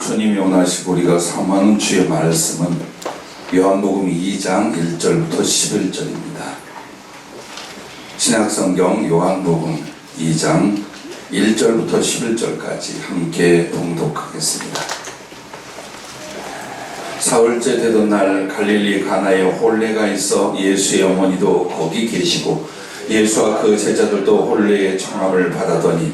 주님이 원하시고 우리가 사모하는 주의 말씀은 요한복음 2장 1절부터 11절입니다. 신약성경 요한복음 2장 1절부터 11절까지 함께 봉독하겠습니다. 사흘째 되던 날 갈릴리 가나에 혼례가 있어 예수의 어머니도 거기 계시고 예수와 그 제자들도 혼례의 청함을 받았더니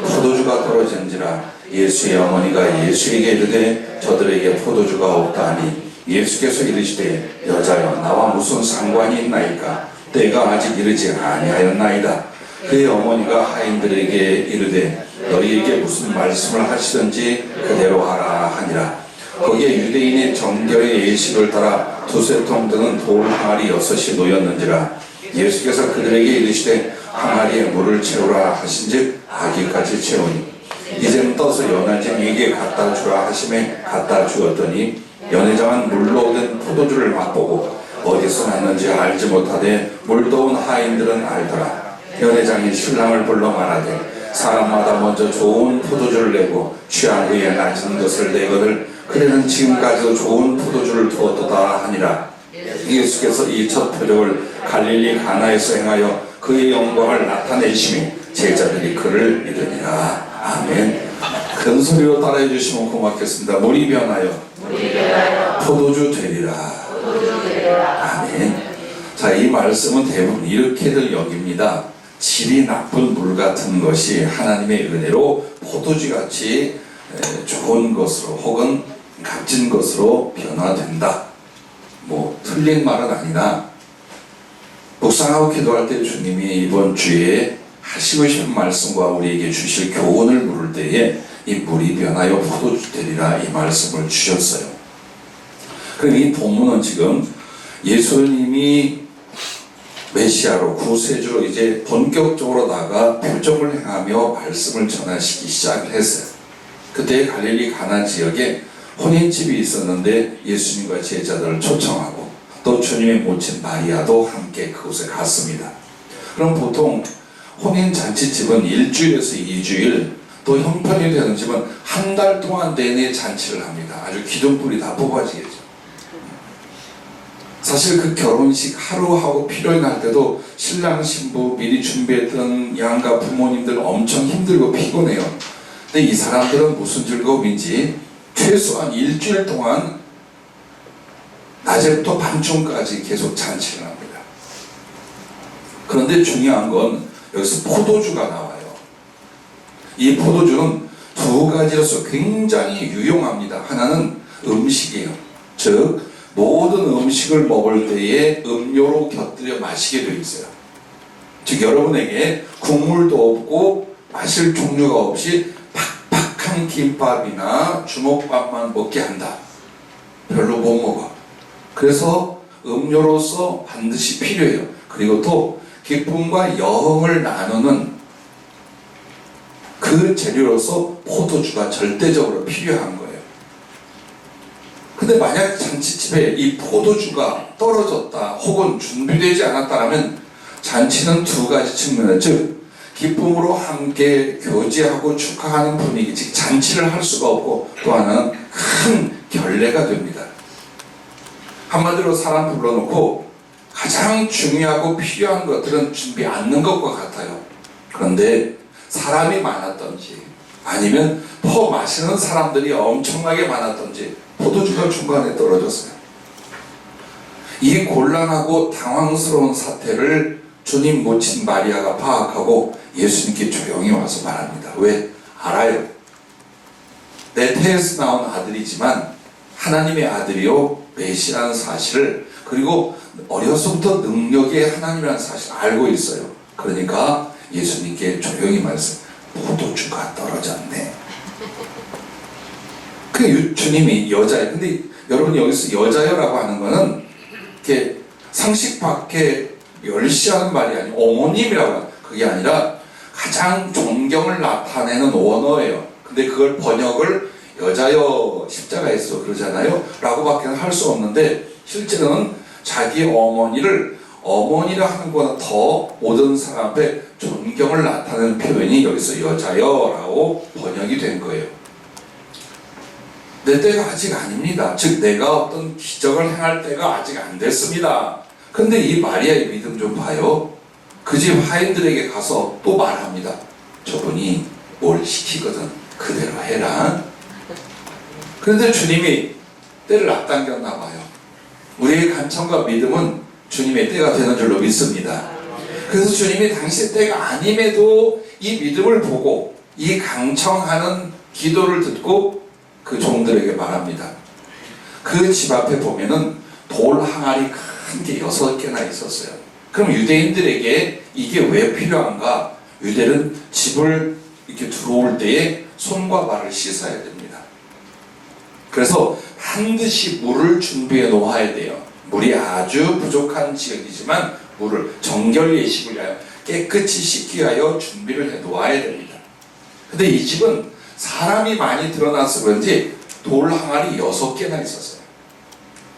포도주가 떨어진지라 예수의 어머니가 예수에게 이르되 저들에게 포도주가 없다 하니 예수께서 이르시되 여자여 나와 무슨 상관이 있나이까 때가 아직 이르지 아니하였나이다. 그의 어머니가 하인들에게 이르되 너희에게 무슨 말씀을 하시든지 그대로 하라 하니라. 거기에 유대인의 정결의 예식을 따라 두세 통 드는 돌 항아리 6이 놓였는지라. 예수께서 그들에게 이르시되 항아리에 물을 채우라 하신즉 아기까지 채우니 이제는 떠서 연회장에게 갖다 주라 하심에 갖다 주었더니 연회장은 물로 된 포도주를 맛보고 어디서 났는지 알지 못하되 물도온 하인들은 알더라. 연회장이 신랑을 불러 말하되 사람마다 먼저 좋은 포도주를 내고 취한 후에 낮은 것을 내거늘 그대는 지금까지도 좋은 포도주를 두었도다 하니라. 예수께서 이 첫 표적을 갈릴리 가나에서 행하여 그의 영광을 나타내시며 제자들이 그를 믿으니라. 아멘. 큰 소리로 따라해 주시면 고맙겠습니다. 물이 변하여 포도주 되리라. 아멘. 자, 이 말씀은 대부분 이렇게들 여깁니다. 질이 나쁜 물 같은 것이 하나님의 은혜로 포도주같이 좋은 것으로 혹은 값진 것으로 변화된다. 뭐 틀린 말은 아니나 묵상하고 기도할 때 주님이 이번 주에 하시고 싶은 말씀과 우리에게 주실 교훈을 물을 때에 이 물이 변하여 포도주 되리라 이 말씀을 주셨어요. 그럼 이 본문은 지금 예수님이 메시아로 구세주로 이제 본격적으로 나가 표적을 행하며 말씀을 전하시기 시작을 했어요. 그때 갈릴리 가나 지역에 혼인집이 있었는데 예수님과 제자들을 초청하고 또 주님의 모친 마리아도 함께 그곳에 갔습니다. 그럼 보통 혼인잔치집은 일주일에서 2주일, 또 형편이 되는 집은 한 달 동안 내내 잔치를 합니다. 아주 기둥불이 다 뽑아지겠죠. 사실 그 결혼식 하루 하고 필요히 날 때도 신랑 신부 미리 준비했던 양가 부모님들 엄청 힘들고 피곤해요. 근데 이 사람들은 무슨 즐거움인지 최소한 일주일 동안 낮에부터 밤중까지 계속 잔치를 합니다. 그런데 중요한 건 여기서 포도주가 나와요. 이 포도주는 두 가지로서 굉장히 유용합니다. 하나는 음식이에요. 즉 모든 음식을 먹을 때에 음료로 곁들여 마시게 되어 있어요. 즉 여러분에게 국물도 없고 마실 종류가 없이 팍팍한 김밥이나 주먹밥만 먹게 한다. 별로 못 먹어. 그래서 음료로서 반드시 필요해요. 그리고 또 기쁨과 여흥을 나누는 그 재료로서 포도주가 절대적으로 필요한 거예요. 근데 만약 잔치집에 이 포도주가 떨어졌다 혹은 준비되지 않았다면 잔치는 두 가지 측면에, 즉 기쁨으로 함께 교제하고 축하하는 분위기, 즉 잔치를 할 수가 없고 또 하나는 큰 결례가 됩니다. 한마디로 사람 불러놓고 가장 중요하고 필요한 것들은 준비 않는 것과 같아요. 그런데 사람이 많았던지 아니면 퍼 마시는 사람들이 엄청나게 많았던지 포도주가 중간에 떨어졌어요. 이 곤란하고 당황스러운 사태를 주님 모친 마리아가 파악하고 예수님께 조용히 와서 말합니다. 왜? 알아요. 내 태에서 나온 아들이지만 하나님의 아들이요 메시아라는 사실을, 그리고 어려서부터 능력의 하나님이라는 사실을 알고 있어요. 그러니까 예수님께 조용히 말씀, 포도주가 떨어졌네. 그 주님이 여자예요. 근데 여러분 여기서 여자여라고 하는 거는 이렇게 상식 밖에 멸시하는 말이 아니고 어머님이라고 하는, 그게 아니라 가장 존경을 나타내는 원어예요. 근데 그걸 번역을 여자여 십자가에서 그러잖아요 라고밖에 할 수 없는데, 실제로는 자기 어머니를 어머니라 하는 것보다 더 모든 사람 앞에 존경을 나타내는 표현이 여기서 여자여라고 번역이 된 거예요. 내 때가 아직 아닙니다. 즉 내가 어떤 기적을 행할 때가 아직 안 됐습니다. 근데 이 마리아의 믿음 좀 봐요. 그 집 하인들에게 가서 또 말합니다. 저분이 뭘 시키거든 그대로 해라. 그런데 주님이 때를 앞당겼나 봐요. 우리의 간청과 믿음은 주님의 때가 되는 줄로 믿습니다. 그래서 주님이 당시 때가 아님에도 이 믿음을 보고 이 강청하는 기도를 듣고 그 종들에게 말합니다. 그 집 앞에 보면은 돌 항아리 큰 게 6개나 있었어요. 그럼 유대인들에게 이게 왜 필요한가? 유대는 집을 이렇게 들어올 때에 손과 발을 씻어야 됩니다. 그래서 반드시 물을 준비해 놓아야 돼요. 물이 아주 부족한 지역이지만 물을 정결 예식을 위하여 깨끗이 씻기 위하여 준비를 해 놓아야 됩니다. 근데 이 집은 사람이 많이 드러나서 그런지 돌 항아리 6개나 있었어요.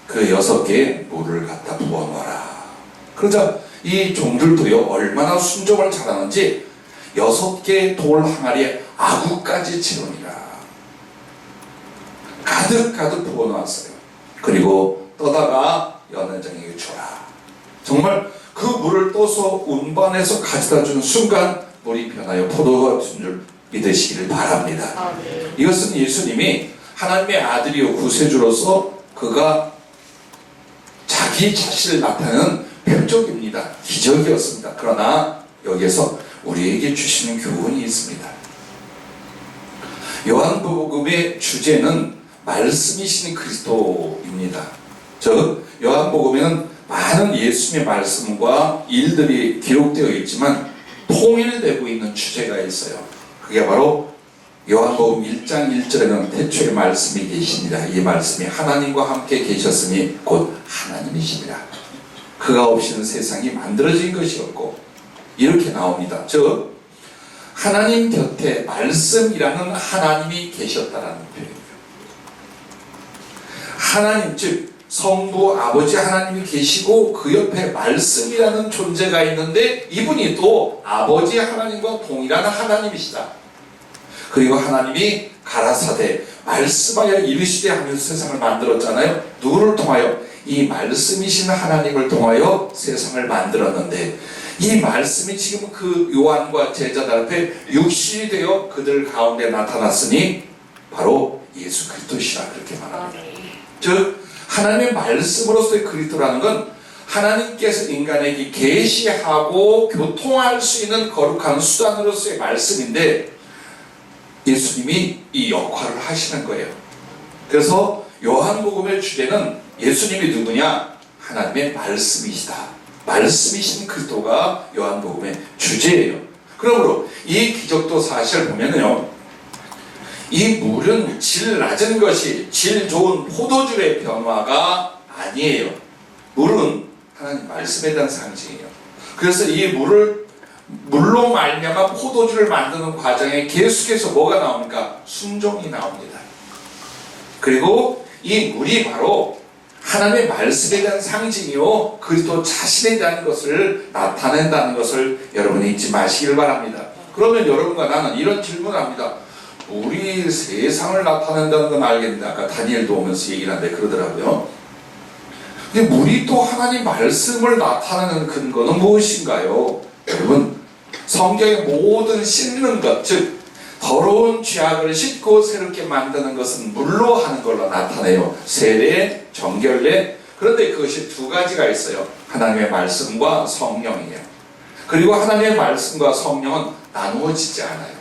그 6개에 물을 갖다 부어놔라. 그러자 이 종들도요 얼마나 순종을 잘하는지 6개의 돌 항아리에 아구까지 채우니라. 가득 부어놓았어요. 그리고 떠다가 연회장에게 줘라. 정말 그 물을 떠서 운반해서 가져다 주는 순간 물이 변하여 포도가 된 줄 믿으시기를 바랍니다. 이것은 예수님이 하나님의 아들이요 구세주로서 그가 자기 자신을 나타내는 표적입니다. 기적이었습니다. 그러나 여기에서 우리에게 주시는 교훈이 있습니다. 요한복음의 주제는 말씀이신 그리스도입니다. 즉 요한복음에는 많은 예수님의 말씀과 일들이 기록되어 있지만 통일되고 있는 주제가 있어요. 그게 바로 요한복음 1장 1절에는 태초에 말씀이 계시니라. 이 말씀이 하나님과 함께 계셨으니 곧 하나님이시니라. 그가 없이는 세상이 만들어진 것이었고 이렇게 나옵니다. 즉 하나님 곁에 말씀이라는 하나님이 계셨다라는 표현이에요. 하나님 즉 성부 아버지 하나님이 계시고 그 옆에 말씀이라는 존재가 있는데 이분이 또 아버지 하나님과 동일한 하나님이시다. 그리고 하나님이 가라사대 말씀하여 이르시되 하면서 세상을 만들었잖아요. 누구를 통하여? 이 말씀이신 하나님을 통하여 세상을 만들었는데 이 말씀이 지금 그 요한과 제자들 앞에 육신이 되어 그들 가운데 나타났으니 바로 예수 그리스도시라 그렇게 말합니다. 즉 하나님의 말씀으로서의 그리스도라는 건 하나님께서 인간에게 계시하고 교통할 수 있는 거룩한 수단으로서의 말씀인데 예수님이 이 역할을 하시는 거예요. 그래서 요한복음의 주제는 예수님이 누구냐? 하나님의 말씀이시다. 말씀이신 그리스도가 요한복음의 주제예요. 그러므로 이 기적도 사실 보면요, 이 물은 질 낮은 것이 질 좋은 포도주의 변화가 아니에요. 물은 하나님 말씀에 대한 상징이에요. 그래서 이 물로 말미암아 포도주를 만드는 과정에 계속해서 뭐가 나옵니까? 순종이 나옵니다. 그리고 이 물이 바로 하나님의 말씀에 대한 상징이요 그리스도 자신에 대한 것을 나타낸다는 것을 여러분이 잊지 마시길 바랍니다. 그러면 여러분과 나는 이런 질문을 합니다. 물이 세상을 나타낸다는 건 알겠는데 아까 다니엘도 오면서 얘기를 하는데 그러더라고요. 근데 물이 또 하나님 말씀을 나타내는 근거는 무엇인가요? 여러분 성경의 모든 씻는 것, 즉 더러운 죄악을 씻고 새롭게 만드는 것은 물로 하는 걸로 나타내요. 세례, 정결례. 그런데 그것이 두 가지가 있어요. 하나님의 말씀과 성령이에요. 그리고 하나님의 말씀과 성령은 나누어지지 않아요.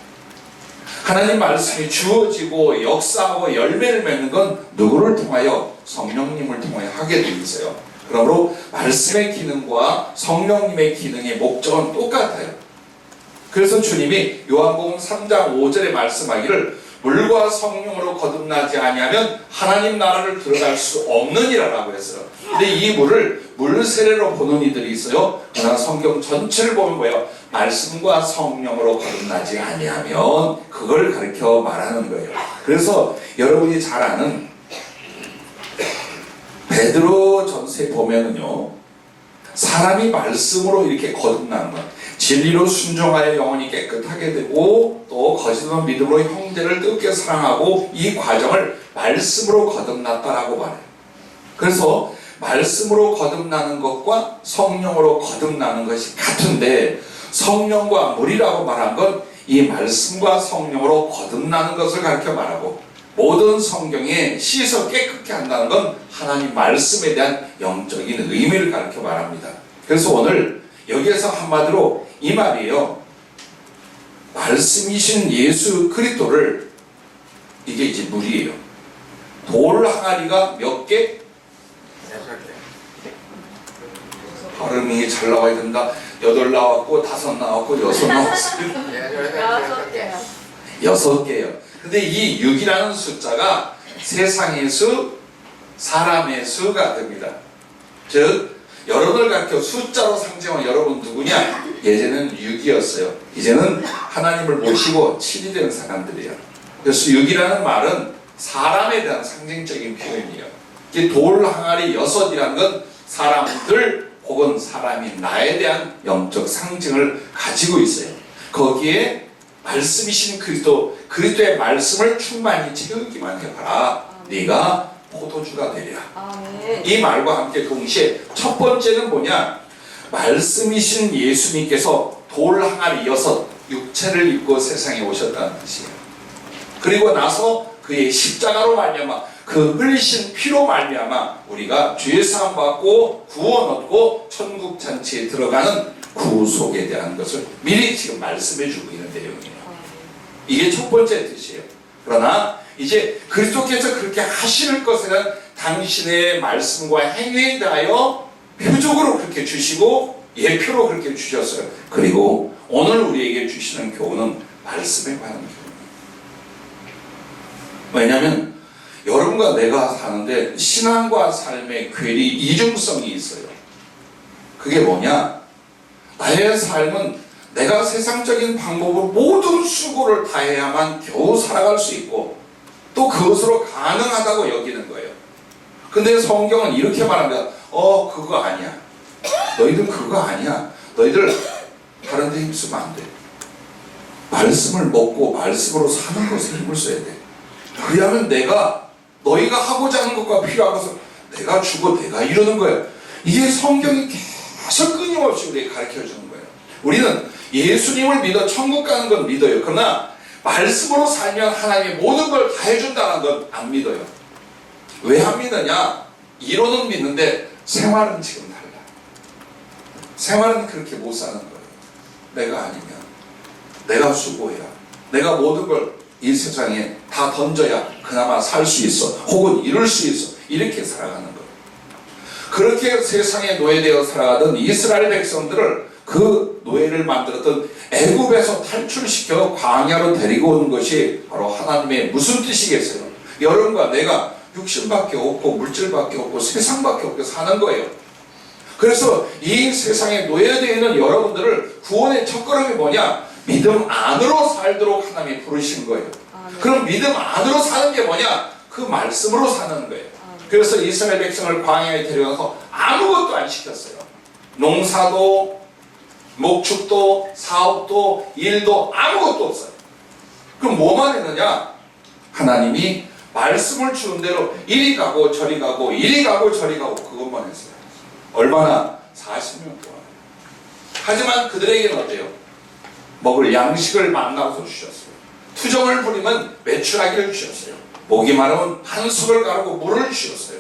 하나님 말씀이 주어지고 역사하고 열매를 맺는 건 누구를 통하여? 성령님을 통하여 하게 되어 있어요. 그러므로 말씀의 기능과 성령님의 기능의 목적은 똑같아요. 그래서 주님이 요한복음 3장 5절에 말씀하기를 물과 성령으로 거듭나지 아니하면 하나님 나라를 들어갈 수 없느니라라고 했어요. 근데 이 물을 물 세례로 보는 이들이 있어요. 그러나 성경 전체를 보면 뭐예요? 말씀과 성령으로 거듭나지 아니하면 그걸 가르쳐 말하는 거예요. 그래서 여러분이 잘 아는 베드로 전서에 보면은요, 사람이 말씀으로 이렇게 거듭나는 것, 진리로 순종하여 영혼이 깨끗하게 되고 또 거짓없는 믿음으로 형제를 뜨겁게 사랑하고 이 과정을 말씀으로 거듭났다라고 말해요. 그래서 말씀으로 거듭나는 것과 성령으로 거듭나는 것이 같은데 성령과 물이라고 말한 건 이 말씀과 성령으로 거듭나는 것을 가르쳐 말하고 모든 성경에 씻어 깨끗게 한다는 건 하나님 말씀에 대한 영적인 의미를 가르쳐 말합니다. 그래서 오늘 여기에서 한마디로 이 말이에요. 말씀이신 예수 그리스도를 이게 이제 물이에요. 돌 항아리가 몇 개? 발음이 잘 나와야 된다. 8 나왔고 5 나왔고 6 나왔어요. 6개요. 6개요. 근데 이 6이라는 숫자가 세상의 수, 사람의 수가 됩니다. 즉 여러분을 가르쳐 숫자로 상징하는 여러분 누구냐? 예전에는 6이었어요. 이제는 하나님을 모시고 7이 되는 사람들이에요. 그래서 6이라는 말은 사람에 대한 상징적인 표현이에요. 돌 항아리 6이라는 건 사람들 혹은 사람이 나에 대한 영적 상징을 가지고 있어요. 거기에 말씀이신 그리스도의 말씀을 충만히 채우기만 해봐라. 네가 포도주가 되리라. 이 말과 함께 동시에 첫 번째는 뭐냐? 말씀이신 예수님께서 돌 항아리 6 육체를 입고 세상에 오셨다는 뜻이에요. 그리고 나서 그의 십자가로 말미암아 그 흘리신 피로 말미암아 우리가 죄 사함 받고 구원 얻고 천국 잔치에 들어가는 구속에 대한 것을 미리 지금 말씀해 주고 있는 내용이에요. 이게 첫 번째 뜻이에요. 그러나 이제 그리스도께서 그렇게 하실 것에는 당신의 말씀과 행위에 대하여 표적으로 그렇게 주시고 예표로 그렇게 주셨어요. 그리고 오늘 우리에게 주시는 교훈은 말씀에 관한 교훈이에요. 왜냐하면 여러분과 내가 사는데 신앙과 삶의 괴리 이중성이 있어요. 그게 뭐냐? 나의 삶은 내가 세상적인 방법으로 모든 수고를 다해야만 겨우 살아갈 수 있고 또 그것으로 가능하다고 여기는 거예요. 근데 성경은 이렇게 말합니다. 그거 아니야. 너희들 그거 아니야. 너희들 다른 데 힘쓰면 안 돼. 말씀을 먹고 말씀으로 사는 것에 힘을 써야 돼. 그래야면 너희가 하고자 하는 것과 필요한 것을 내가 주고 내가 이루는 거예요. 이게 성경이 계속 끊임없이 우리에게 가르쳐주는 거예요. 우리는 예수님을 믿어 천국 가는 건 믿어요. 그러나 말씀으로 살면 하나님이 모든 걸 다 해준다는 건 안 믿어요. 왜 안 믿느냐? 이론은 믿는데 생활은 지금 달라. 생활은 그렇게 못 사는 거예요. 내가 아니면 내가 수고해야 내가 모든 걸 이 세상에 다 던져야 그나마 살 수 있어 혹은 이룰 수 있어 이렇게 살아가는 거예요. 그렇게 세상에 노예되어 살아가던 이스라엘 백성들을 그 노예를 만들었던 애굽에서 탈출시켜 광야로 데리고 오는 것이 바로 하나님의 무슨 뜻이겠어요? 여러분과 내가 육신밖에 없고 물질밖에 없고 세상밖에 없고 사는 거예요. 그래서 이 세상에 노예되어 있는 여러분들을 구원의 첫걸음이 뭐냐? 믿음 안으로 살도록 하나님이 부르신 거예요. 그럼 믿음 안으로 사는 게 뭐냐? 그 말씀으로 사는 거예요. 그래서 이스라엘 백성을 광야에 데려가서 아무것도 안 시켰어요. 농사도 목축도 사업도 일도 아무것도 없어요. 그럼 뭐만 했느냐? 하나님이 말씀을 주는 대로 이리 가고 저리 가고 이리 가고 저리 가고 그것만 했어요. 얼마나? 40년 동안. 하지만 그들에게는 어때요? 먹을 양식을 만나서 주셨어요. 투정을 부리면 매출하기를 주셨어요. 목이 마르면 한숨을 가르고 물을 주셨어요.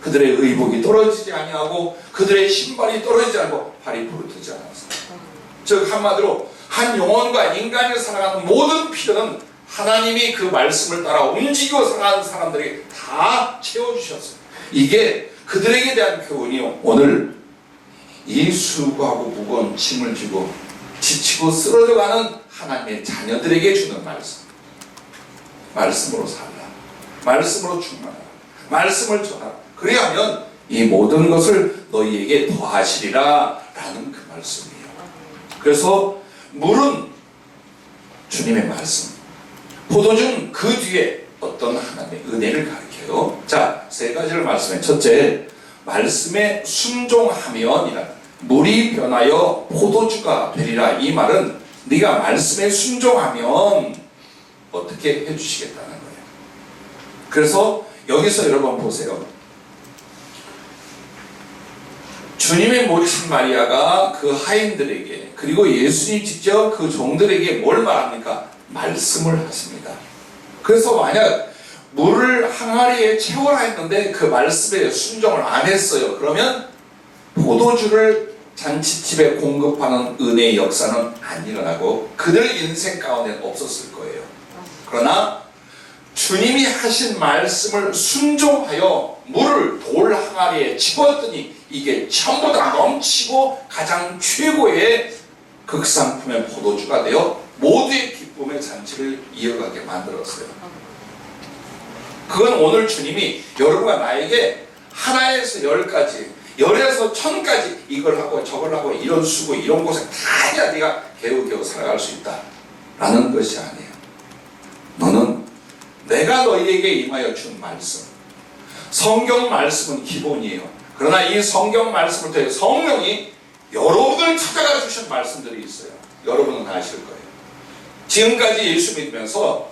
그들의 의복이 떨어지지 아니하고 그들의 신발이 떨어지지 않고 발이 부르트지 않았어요. 즉 한마디로 한 영혼과 인간이 살아가는 모든 필요는 하나님이 그 말씀을 따라 움직이고 살아가는 사람들에게 다 채워주셨어요. 이게 그들에게 대한 교훈이요. 오늘 이 수고하고 무거운 짐을 지고 지치고 쓰러져가는 하나님의 자녀들에게 주는 말씀. 말씀으로 살라. 말씀으로 충만하라. 말씀을 전하라. 그래야면 이 모든 것을 너희에게 더하시리라 라는 그 말씀이에요. 그래서 물은 주님의 말씀, 포도주는 그 뒤에 어떤 하나님의 은혜를 가리켜요. 자, 3가지를 말씀해. 첫째, 말씀에 순종하면이라. 물이 변하여 포도주가 되리라. 이 말은 네가 말씀에 순종하면 어떻게 해주시겠다는 거예요. 그래서 여기서 여러분 보세요. 주님의 모친 마리아가 그 하인들에게 그리고 예수님 직접 그 종들에게 뭘 말합니까? 말씀을 하십니다. 그래서 만약 물을 항아리에 채워라 했는데 그 말씀에 순종을 안 했어요. 그러면 포도주를 잔치집에 공급하는 은혜의 역사는 안 일어나고 그들 인생 가운데 없었을 거예요. 그러나 주님이 하신 말씀을 순종하여 물을 돌 항아리에 집었더니 이게 전부 다 넘치고 가장 최고의 극상품의 포도주가 되어 모두의 기쁨의 잔치를 이어가게 만들었어요. 그건 오늘 주님이 여러분과 나에게 하나에서 열까지, 열에서 천까지 이걸 하고 저걸 하고 이런 수고 이런 고생 다 해야 네가 겨우겨우 살아갈 수 있다 라는 것이 아니에요. 너는 내가 너희에게 임하여 준 말씀, 성경 말씀은 기본이에요. 그러나 이 성경 말씀을 통해 성령이 여러분을 찾아가 주신 말씀들이 있어요. 여러분은 아실 거예요. 지금까지 예수 믿으면서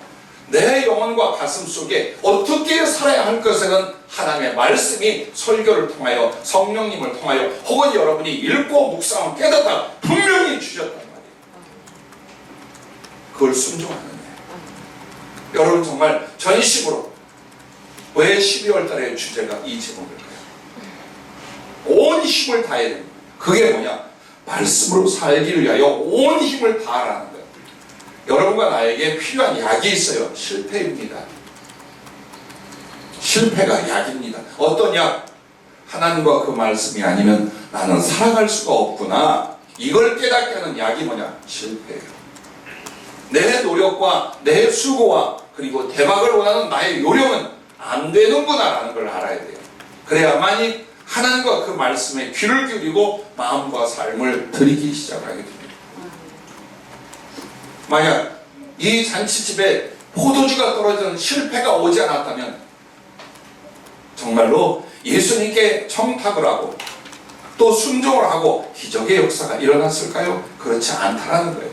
내 영혼과 가슴 속에 어떻게 살아야 할 것에는 하나님의 말씀이 설교를 통하여 성령님을 통하여 혹은 여러분이 읽고 묵상하고 깨닫다 분명히 주셨단 말이에요. 그걸 순종하는 거예요. 여러분 정말 전심으로 왜 12월 달의 주제가 이 제목일까요? 온 힘을 다해야 됩니다. 그게 뭐냐? 말씀으로 살기를 위하여 온 힘을 다하라는 거예요. 여러분과 나에게 필요한 약이 있어요. 실패입니다. 실패가 약입니다. 어떤 약? 하나님과 그 말씀이 아니면 나는 살아갈 수가 없구나. 이걸 깨닫게 하는 약이 뭐냐? 실패예요. 내 노력과 내 수고와 그리고 대박을 원하는 나의 요령은 안 되는구나 라는 걸 알아야 돼요. 그래야만이 하나님과 그 말씀에 귀를 기울이고 마음과 삶을 드리기 시작하게 됩니다. 만약 이 잔치집에 포도주가 떨어지는 실패가 오지 않았다면 정말로 예수님께 청탁을 하고 또 순종을 하고 기적의 역사가 일어났을까요? 그렇지 않다라는 거예요.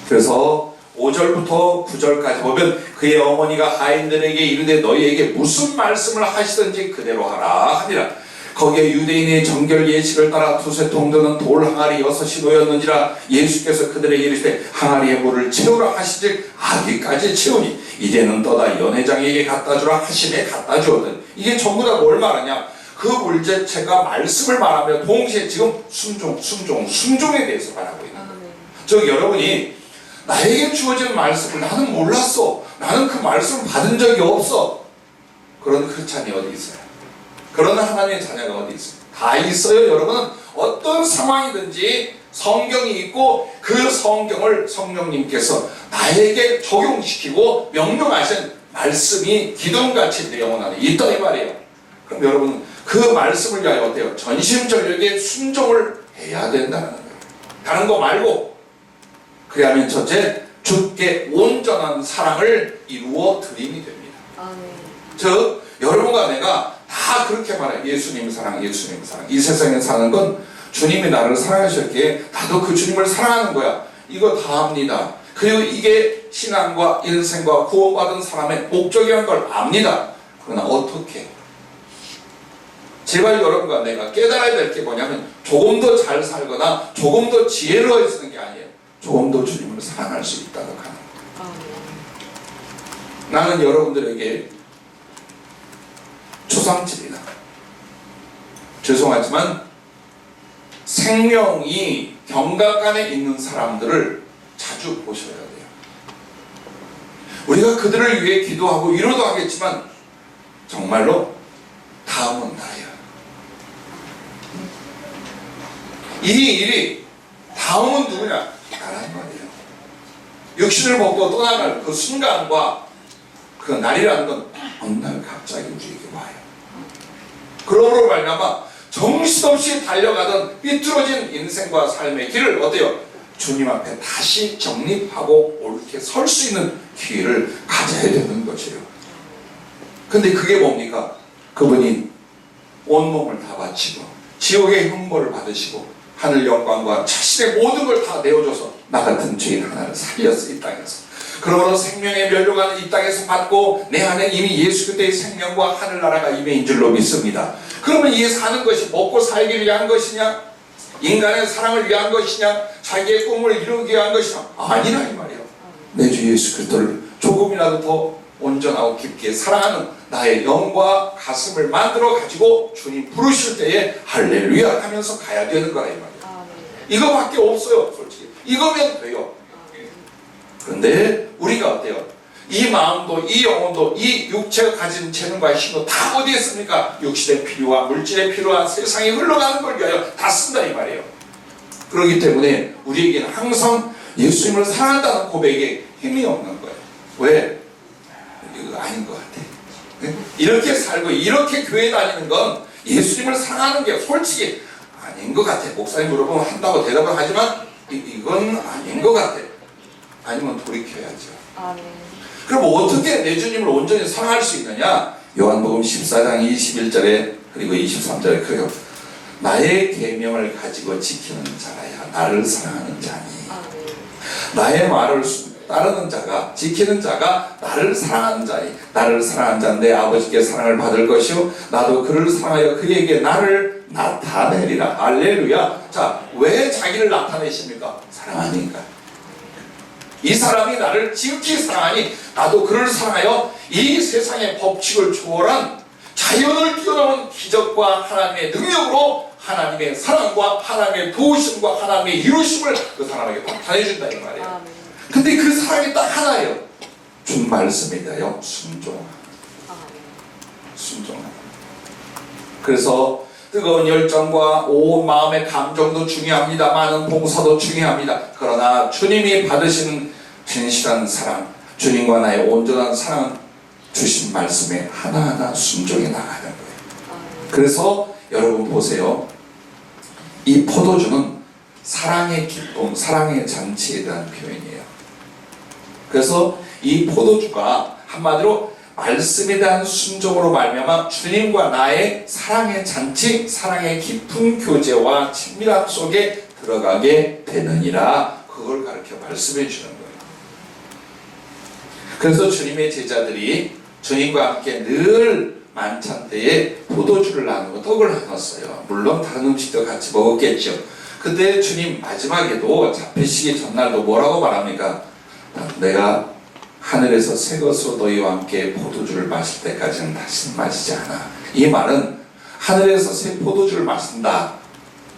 그래서 5절부터 9절까지 보면 그의 어머니가 하인들에게 이르되 너희에게 무슨 말씀을 하시든지 그대로 하라 하니라. 거기에 유대인의 정결 예식을 따라 두세 통 드는 돌 항아리 6이 놓였는지라. 예수께서 그들에게 이르시되 항아리에 물을 채우라 하시즉 아기까지 채우니 이제는 떠다 연회장에게 갖다 주라 하시매 갖다 주었더니. 이게 전부 다 뭘 말하냐? 그 물제체가 말씀을 말하며 동시에 지금 순종에 대해서 말하고 있는 거예요. 즉 여러분이 나에게 주어진 말씀을 나는 몰랐어, 나는 그 말씀을 받은 적이 없어, 그런 크리스찬이 어디 있어요? 그런 하나님의 자녀가 어디 있어요? 다 있어요. 여러분은 어떤 상황이든지 성경이 있고 그 성경을 성령님께서 나에게 적용시키고 명령하신 말씀이 기둥같이 내 영혼 안에 있다 이 말이에요. 그럼 여러분은 그 말씀을 위하여 어때요? 전심전력에 순종을 해야 된다는 거예요. 다른 거 말고. 그래야만 첫째 주께 온전한 사랑을 이루어 드림이 됩니다. 즉 여러분과 내가 다 그렇게 말해요. 예수님 사랑, 예수님 사랑. 이 세상에 사는 건 주님이 나를 사랑하셨기에 나도 그 주님을 사랑하는 거야. 이거 다 압니다. 그리고 이게 신앙과 인생과 구원받은 사람의 목적이라는 걸 압니다. 그러나 어떻게? 제발 여러분과 내가 깨달아야 될 게 뭐냐면 조금 더 잘 살거나 조금 더 지혜로워지는 게 아니에요. 조금 더 주님을 사랑할 수 있다고 하는 거예요. 나는 여러분들에게 초상집이다. 죄송하지만 생명이 경각간에 있는 사람들을 자주 보셔야 돼요. 우리가 그들을 위해 기도하고 위로도 하겠지만 정말로 다음은 나야. 이 일이 다음은 누구냐? 나라는 말이에요. 육신을 먹고 떠나갈 그 순간과 그 날이라는 건 어느 날 갑자기 우리에게 와요. 그러므로 말미암아 정신없이 달려가던 삐뚤어진 인생과 삶의 길을 어때요? 주님 앞에 다시 정립하고 옳게 설 수 있는 기회를 가져야 되는 것이에요. 근데 그게 뭡니까? 그분이 온몸을 다 바치고 지옥의 형벌을 받으시고 하늘 영광과 자신의 모든 걸 다 내어줘서 나 같은 죄인 하나를 살렸어, 이 땅에서. 그러므로 생명의 면류관을 이 땅에서 받고 내 안에 이미 예수 그리스도의 생명과 하늘나라가 임해인 줄로 믿습니다. 그러면 이 사는 것이 먹고 살기 위한 것이냐, 인간의 사랑을 위한 것이냐, 자기의 꿈을 이루기 위한 것이냐? 아니라 이 말이에요. 내 주 예수 그리스도를 조금이라도 더 온전하고 깊게 사랑하는 나의 영과 가슴을 만들어 가지고 주님 부르실 때에 할렐루야 하면서 가야 되는 거라 이 말이에요. 이거밖에 없어요. 솔직히 이거면 돼요. 그런데 우리가 어때요? 이 마음도 이 영혼도 이 육체가 가진 재능과 힘도 다 어디에 씁니까? 육신의 필요와 물질의 필요와 세상에 흘러가는 걸 위하여 다 쓴다 이 말이에요. 그렇기 때문에 우리에게는 항상 예수님을 사랑한다는 고백에 힘이 없는 거예요. 왜? 이거 아닌 것 같아. 이렇게 살고 이렇게 교회 다니는 건 예수님을 사랑하는 게 솔직히 아닌 것 같아. 목사님 물어보면 한다고 대답을 하지만 이건 아닌 것 같아. 아니면 돌이켜야죠. 아멘. 그럼 어떻게 내 주님을 온전히 사랑할 수 있느냐? 요한복음 14장 21절에 그리고 23절에 그래요. 나의 계명을 가지고 지키는 자라야 나를 사랑하는 자니. 아멘. 나의 말을 따르는 자가, 지키는 자가 나를 사랑하는 자니. 나를 사랑하는 자는 내 아버지께 사랑을 받을 것이요 나도 그를 사랑하여 그에게 나를 나타내리라. 할렐루야. 자, 왜 자기를 나타내십니까? 사랑하니까. 이 사람이 나를 지극히 사랑하니 나도 그를 사랑하여 이 세상의 법칙을 초월한 자연을 뛰어넘은 기적과 하나님의 능력으로 하나님의 사랑과 하나님의 도우심과 하나님의 이루심을 그 사람에게 나타내준다 이 말이에요. 근데 그 사랑이 딱 하나예요. 준 말씀이다요. 순종하라. 순종하라. 그래서 뜨거운 열정과 온 마음의 감정도 중요합니다. 많은 봉사도 중요합니다. 그러나 주님이 받으시는 진실한 사랑, 주님과 나의 온전한 사랑 주신 말씀에 하나하나 순종해 나가는 거예요. 그래서 여러분 보세요. 이 포도주는 사랑의 기쁨, 사랑의 잔치에 대한 표현이에요. 그래서 이 포도주가 한마디로 말씀에 대한 순종으로 말미암아 주님과 나의 사랑의 잔치, 사랑의 깊은 교제와 친밀함 속에 들어가게 되느니라. 그걸 가르쳐 말씀해 주는 거예요. 그래서 주님의 제자들이 주님과 함께 늘 만찬 때에 포도주를 나누고 떡을 나눴어요. 물론 다른 음식도 같이 먹었겠죠. 그때 주님 마지막에도 잡히시기 전날도 뭐라고 말합니까? 내가 하늘에서 새 것으로 너희와 함께 포도주를 마실 때까지는 다시는 마시지 않아. 이 말은 하늘에서 새 포도주를 마신다.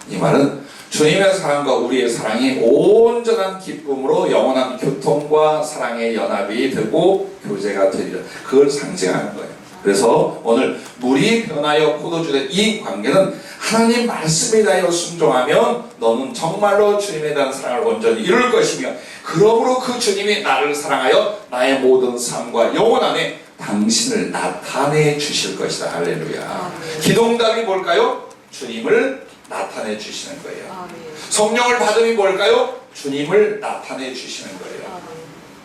이 말은 주님의 사랑과 우리의 사랑이 온전한 기쁨으로 영원한 교통과 사랑의 연합이 되고 교제가 되리라. 그걸 상징하는 거예요. 그래서 오늘 물이 변하여 포도주된 이 관계는 하나님 말씀에 대하여 순종하면 너는 정말로 주님에 대한 사랑을 온전히 이룰 것이며 그러므로 그 주님이 나를 사랑하여 나의 모든 삶과 영혼 안에 당신을 나타내 주실 것이다. 할렐루야. 기도응답이 뭘까요? 주님을 나타내 주시는 거예요. 성령을 받음이 뭘까요? 주님을 나타내 주시는 거예요.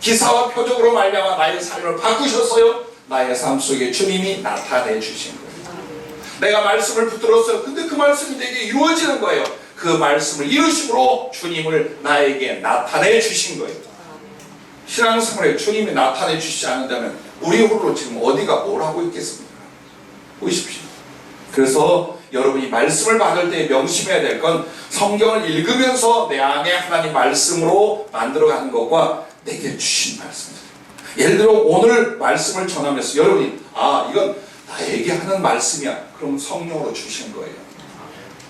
기사와 표적으로 말미암아 나의 삶을 바꾸셨어요. 나의 삶 속에 주님이 나타내 주신 거예요. 내가 말씀을 붙들었어요. 근데 그 말씀이 내게 이루어지는 거예요. 그 말씀을 이루심으로 주님을 나에게 나타내 주신 거예요. 신앙생활에 주님이 나타내 주시지 않는다면 우리 홀로 지금 어디가 뭘 하고 있겠습니까? 보십시오. 그래서 여러분이 말씀을 받을 때 명심해야 될 건 성경을 읽으면서 내 안에 하나님 말씀으로 만들어가는 것과 내게 주신 말씀입니다. 예를 들어 오늘 말씀을 전하면서 여러분이 이건 나에게 하는 말씀이야. 그럼 성령으로 주신 거예요.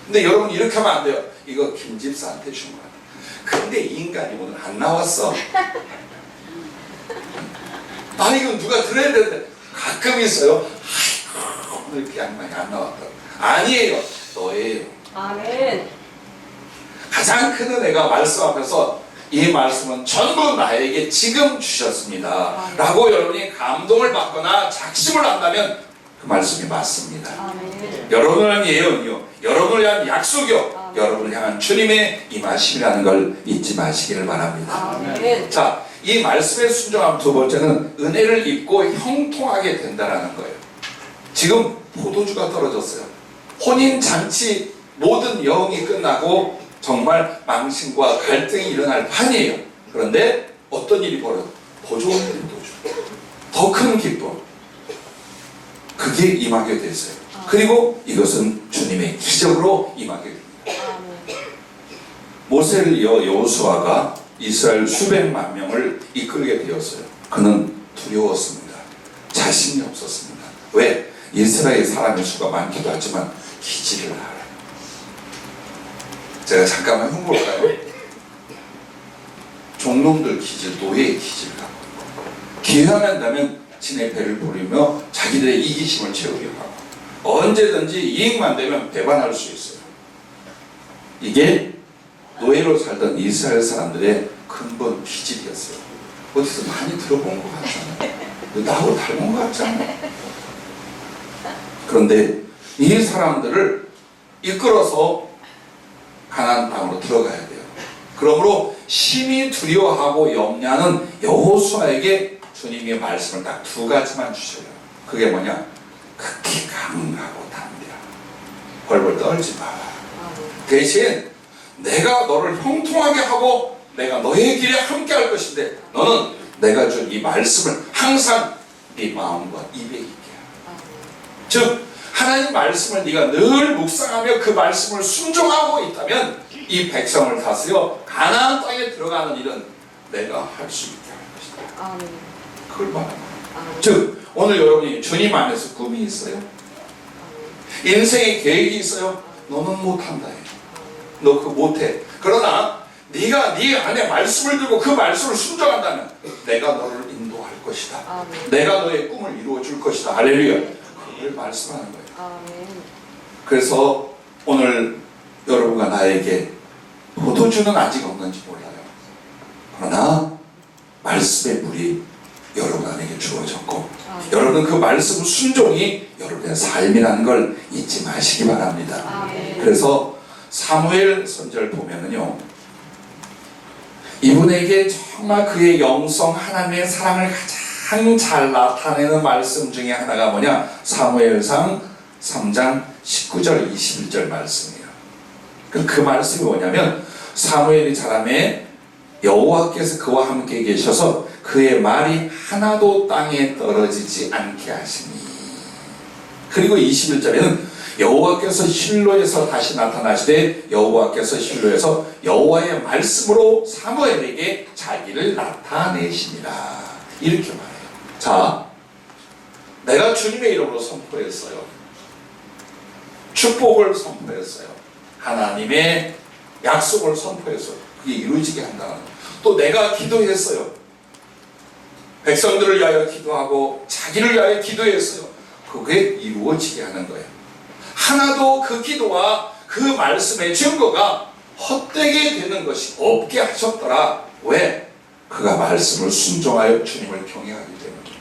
근데 여러분 이렇게 하면 안 돼요. 이거 김 집사한테 준 거야. 근데 이 인간이 오늘 안 나왔어. 이건 누가 들어야 되는데 가끔 있어요. 오늘 이렇게 양반이 안 나왔다. 아니에요. 너예요. 아멘. 가장 큰 은혜가 말씀 앞에서 이 말씀은 전부 나에게 지금 주셨습니다 라고 여러분이 감동을 받거나 작심을 한다면 그 말씀이 맞습니다. 아멘. 여러분을 향한 예언이요, 여러분을 향한 약속이요, 여러분을 향한 주님의 임하심이라는 걸 잊지 마시기를 바랍니다. 아멘. 자, 이 말씀에 순종한 두 번째는 은혜를 입고 형통하게 된다는 거예요. 지금 포도주가 떨어졌어요. 혼인잔치 모든 여흥이 끝나고 정말 망신과 갈등이 일어날 판이에요. 그런데 어떤 일이 벌어져? 더 좋은 일이 더 큰 기쁨, 그게 임하게 됐어요. 그리고 이것은 주님의 기적으로 임하게 됩니다. 모세를 이어 여호수아가 이스라엘 수백만 명을 이끌게 되었어요. 그는 두려웠습니다. 자신이 없었습니다. 왜? 이스라엘 사람의 수가 많기도 하지만 기질을 알아요. 제가 잠깐만 흉볼까요? 종놈들 기질, 노예의 기질을 갖고 기회하면 되면 진의 배를 부리며 자기들의 이기심을 채우려고 하고 언제든지 이익만 되면 배반할 수 있어요. 이게 노예로 살던 이스라엘 사람들의 근본 기질이었어요. 어디서 많이 들어본 것 같잖아요. 나하고 닮은 것 같잖아요. 그런데 이 사람들을 이끌어서 가나안 땅으로 들어가야 돼요. 그러므로 심히 두려워하고 염려하는 여호수아에게 주님의 말씀을 딱 두 가지만 주셔요. 그게 뭐냐? 극히 강하고 담대하라. 벌벌 떨지 마라. 대신 내가 너를 형통하게 하고 내가 너의 길에 함께 할 것인데 너는 내가 준 이 말씀을 항상 네 마음과 입에 있게 하라. 즉 하나님 말씀을 네가 늘 묵상하며 그 말씀을 순종하고 있다면 이 백성을 다스려 가나안 땅에 들어가는 일은 내가 할 수 있게 할 것이다. 그걸 말하는 거예요. 즉 오늘 여러분이 주님 안에서 꿈이 있어요? 인생의 계획이 있어요? 너는 못한다 해. 너 그거 못해. 그러나 네가 네 안에 말씀을 들고 그 말씀을 순종한다면 내가 너를 인도할 것이다. 내가 너의 꿈을 이루어 줄 것이다. 할렐루야. 그걸 말씀하는 거예요. 그래서 오늘 여러분과 나에게 포도주는 아직 없는지 몰라요. 그러나 말씀의 물이 여러분 안에게 주어졌고 여러분은 그 말씀 순종이 여러분의 삶이라는 걸 잊지 마시기 바랍니다. 그래서 사무엘 선지자를 보면은요, 이분에게 정말 그의 영성 하나님의 사랑을 가장 잘 나타내는 말씀 중에 하나가 뭐냐? 사무엘상 3장 19절 21절 말씀이에요. 그 말씀이 뭐냐면 사무엘이 자라매 여호와께서 그와 함께 계셔서 그의 말이 하나도 땅에 떨어지지 않게 하시니. 그리고 21절에는 여호와께서 실로에서 다시 나타나시되 여호와께서 실로에서 여호와의 말씀으로 사무엘에게 자기를 나타내시니라. 이렇게 말해요. 자, 내가 주님의 이름으로 선포했어요. 축복을 선포했어요. 하나님의 약속을 선포했어요. 그게 이루어지게 한다는 거예요. 또 내가 기도했어요. 백성들을 위하여 기도하고 자기를 위하여 기도했어요. 그게 이루어지게 하는 거예요. 하나도 그 기도와 그 말씀의 증거가 헛되게 되는 것이 없게 하셨더라. 왜? 그가 말씀을 순종하여 주님을 경외하기 때문입니다.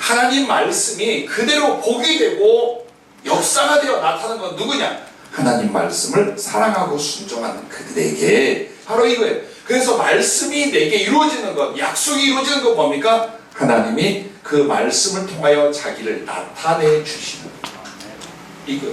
하나님 말씀이 그대로 복이 되고 역사가 되어 나타나는 건 누구냐? 하나님 말씀을 사랑하고 순종하는 그들에게 바로 이거예요. 그래서 말씀이 내게 이루어지는 것, 약속이 이루어지는 건 뭡니까? 하나님이 그 말씀을 통하여 자기를 나타내 주시는 것. 이거.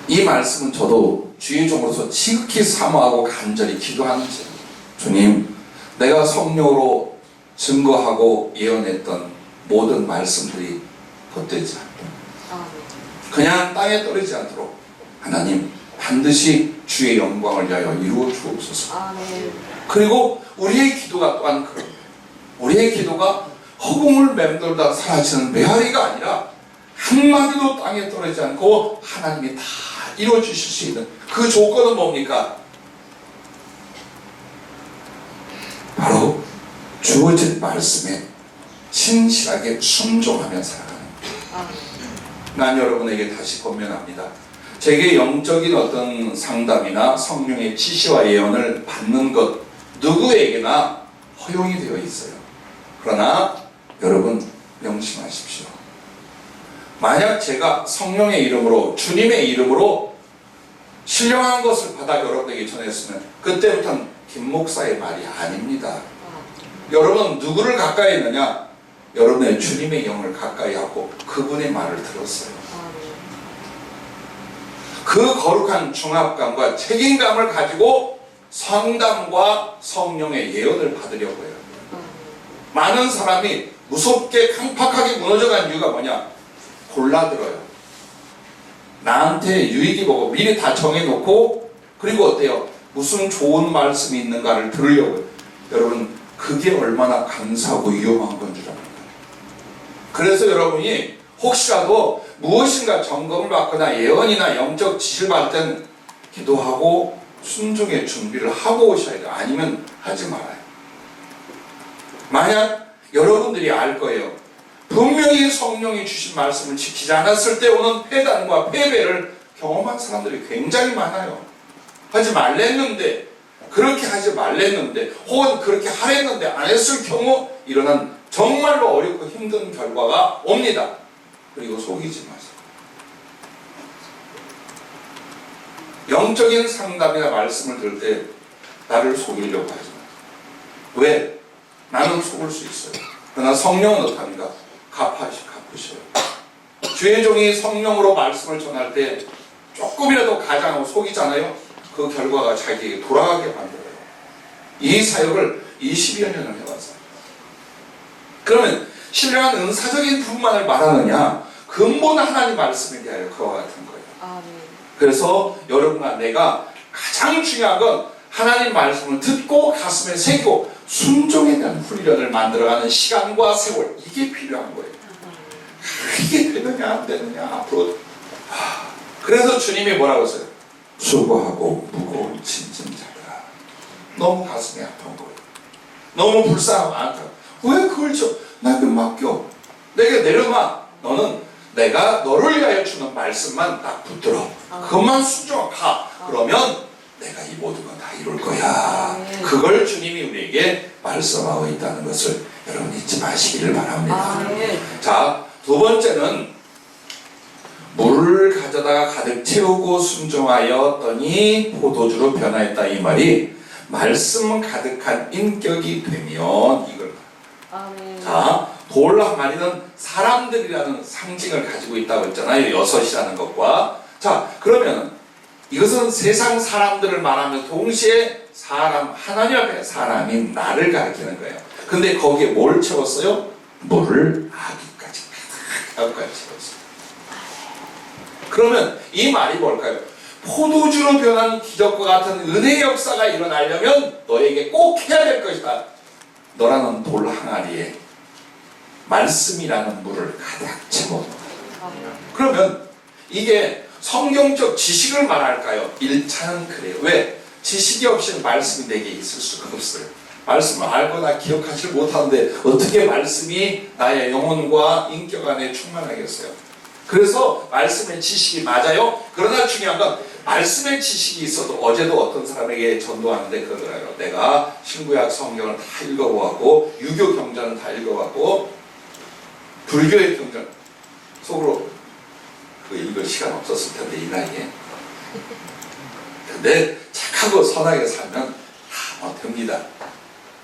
이 말씀은 저도 주의 종으로서 지극히 사모하고 간절히 기도하는 것입니다. 주님, 내가 성령으로 증거하고 예언했던 모든 말씀들이 헛되지 않도록, 그냥 땅에 떨어지지 않도록 하나님 반드시 주의 영광을 위하여 이루어 주옵소서. 그리고 우리의 기도가 또한 그런, 우리의 기도가 허공을 맴돌다 사라지는 메아리가 아니라 한마디도 땅에 떨어지지 않고 하나님이 다 이루어 주실 수 있는 그 조건은 뭡니까? 바로 주어진 말씀에 신실하게 순종하며 살아가는 거예요. 난 여러분에게 다시 권면합니다. 제게 영적인 어떤 상담이나 성령의 지시와 예언을 받는 것 누구에게나 허용이 되어 있어요. 그러나 여러분 명심하십시오. 만약 제가 성령의 이름으로, 주님의 이름으로 신령한 것을 받아 여러분에게 전했으면 그때부터는 김 목사의 말이 아닙니다. 여러분 누구를 가까이 했느냐? 여러분의 주님의 영을 가까이 하고 그분의 말을 들었어요. 그 거룩한 중압감과 책임감을 가지고 성담과 성령의 예언을 받으려고요. 많은 사람이 무섭게 강팍하게 무너져간 이유가 뭐냐? 골라들어요. 나한테 유익이 뭐고 미리 다 정해놓고, 그리고 어때요? 무슨 좋은 말씀이 있는가를 들으려고요. 여러분, 그게 얼마나 감사하고 위험한 건 줄 압니다. 그래서 여러분이 혹시라도 무엇인가 점검을 받거나 예언이나 영적 지시를 받을 때는 기도하고 순종의 준비를 하고 오셔야 돼요. 아니면 하지 말아요. 만약 여러분들이 알 거예요. 분명히 성령이 주신 말씀을 지키지 않았을 때 오는 패단과 패배를 경험한 사람들이 굉장히 많아요. 하지 말랬는데, 그렇게 하지 말랬는데, 혹은 그렇게 하랬는데 안 했을 경우 일어난 정말로 어렵고 힘든 결과가 옵니다. 그리고 속이지 마세요. 영적인 상담이나 말씀을 들을 때 나를 속이려고 하지 마세요. 왜? 나는 속을 수 있어요. 그러나 성령은 어떡합니까? 갚으셔요. 주의 종이 성령으로 말씀을 전할 때 조금이라도 가장하고 속이잖아요. 그 결과가 자기에게 돌아가게 만들어요. 이 사역을 20여 년을 해왔어요. 그러면 신령한 은사적인 부분만을 말하느냐, 근본 하나님 말씀에 대하여 그와 같은 거예요. 그래서 여러분과 내가 가장 중요한 건 하나님 말씀을 듣고 가슴에 새기고 순종에 대한 훈련을 만들어가는 시간과 세월, 이게 필요한 거예요. 이게 되느냐 안 되느냐 앞으로. 그래서 주님이 뭐라고 했어요? 수고하고 무거운 짐진 자들아, 너무 가슴이 아픈 거예요. 너무 불쌍하고 안타. 왜 그걸 나에게 맡겨? 내게 내려놔. 너는 내가 너를 위하여 주는 말씀만 딱 붙들어. 그것만 순종하고 가. 그러면 내가 이 모든 건 다 이룰 거야. 그걸 주님이 우리에게 말씀하고 있다는 것을 여러분 잊지 마시기를 바랍니다. 자, 두 번째는 물을 가져다가 가득 채우고 순종하였더니 포도주로 변하였다. 이 말이 말씀 가득한 인격이 되면 이걸. 자, 돌 한 마리는 사람들이라는 상징을 가지고 있다고 했잖아요. 6이라는 것과. 자, 그러면 이것은 세상 사람들을 말하면 동시에 하나님 앞에 사람인 나를 가리키는 거예요. 근데 거기에 뭘 채웠어요? 물을 아기까지 채웠어요. 그러면 이 말이 뭘까요? 포도주로 변한 기적과 같은 은혜의 역사가 일어나려면 너에게 꼭 해야 될 것이다. 너라는 돌 항아리에 말씀이라는 물을 가득 채워. 그러면 이게 성경적 지식을 말할까요? 1차는 그래요. 왜? 지식이 없이는 말씀이 내게 있을 수가 없어요. 말씀을 알거나 기억하지 못하는데 어떻게 말씀이 나의 영혼과 인격 안에 충만하겠어요? 그래서 말씀의 지식이 맞아요. 그러나 중요한 건 말씀의 지식이 있어도 어제도 어떤 사람에게 전도하는데 그러더라고요. 내가 신구약 성경을 다 읽어보았고 유교 경전을 다 읽어봤고 불교의 경전 속으로 그 읽을 시간 없었을 텐데 이 나이에. 근데 착하고 선하게 살면 다 됩니다.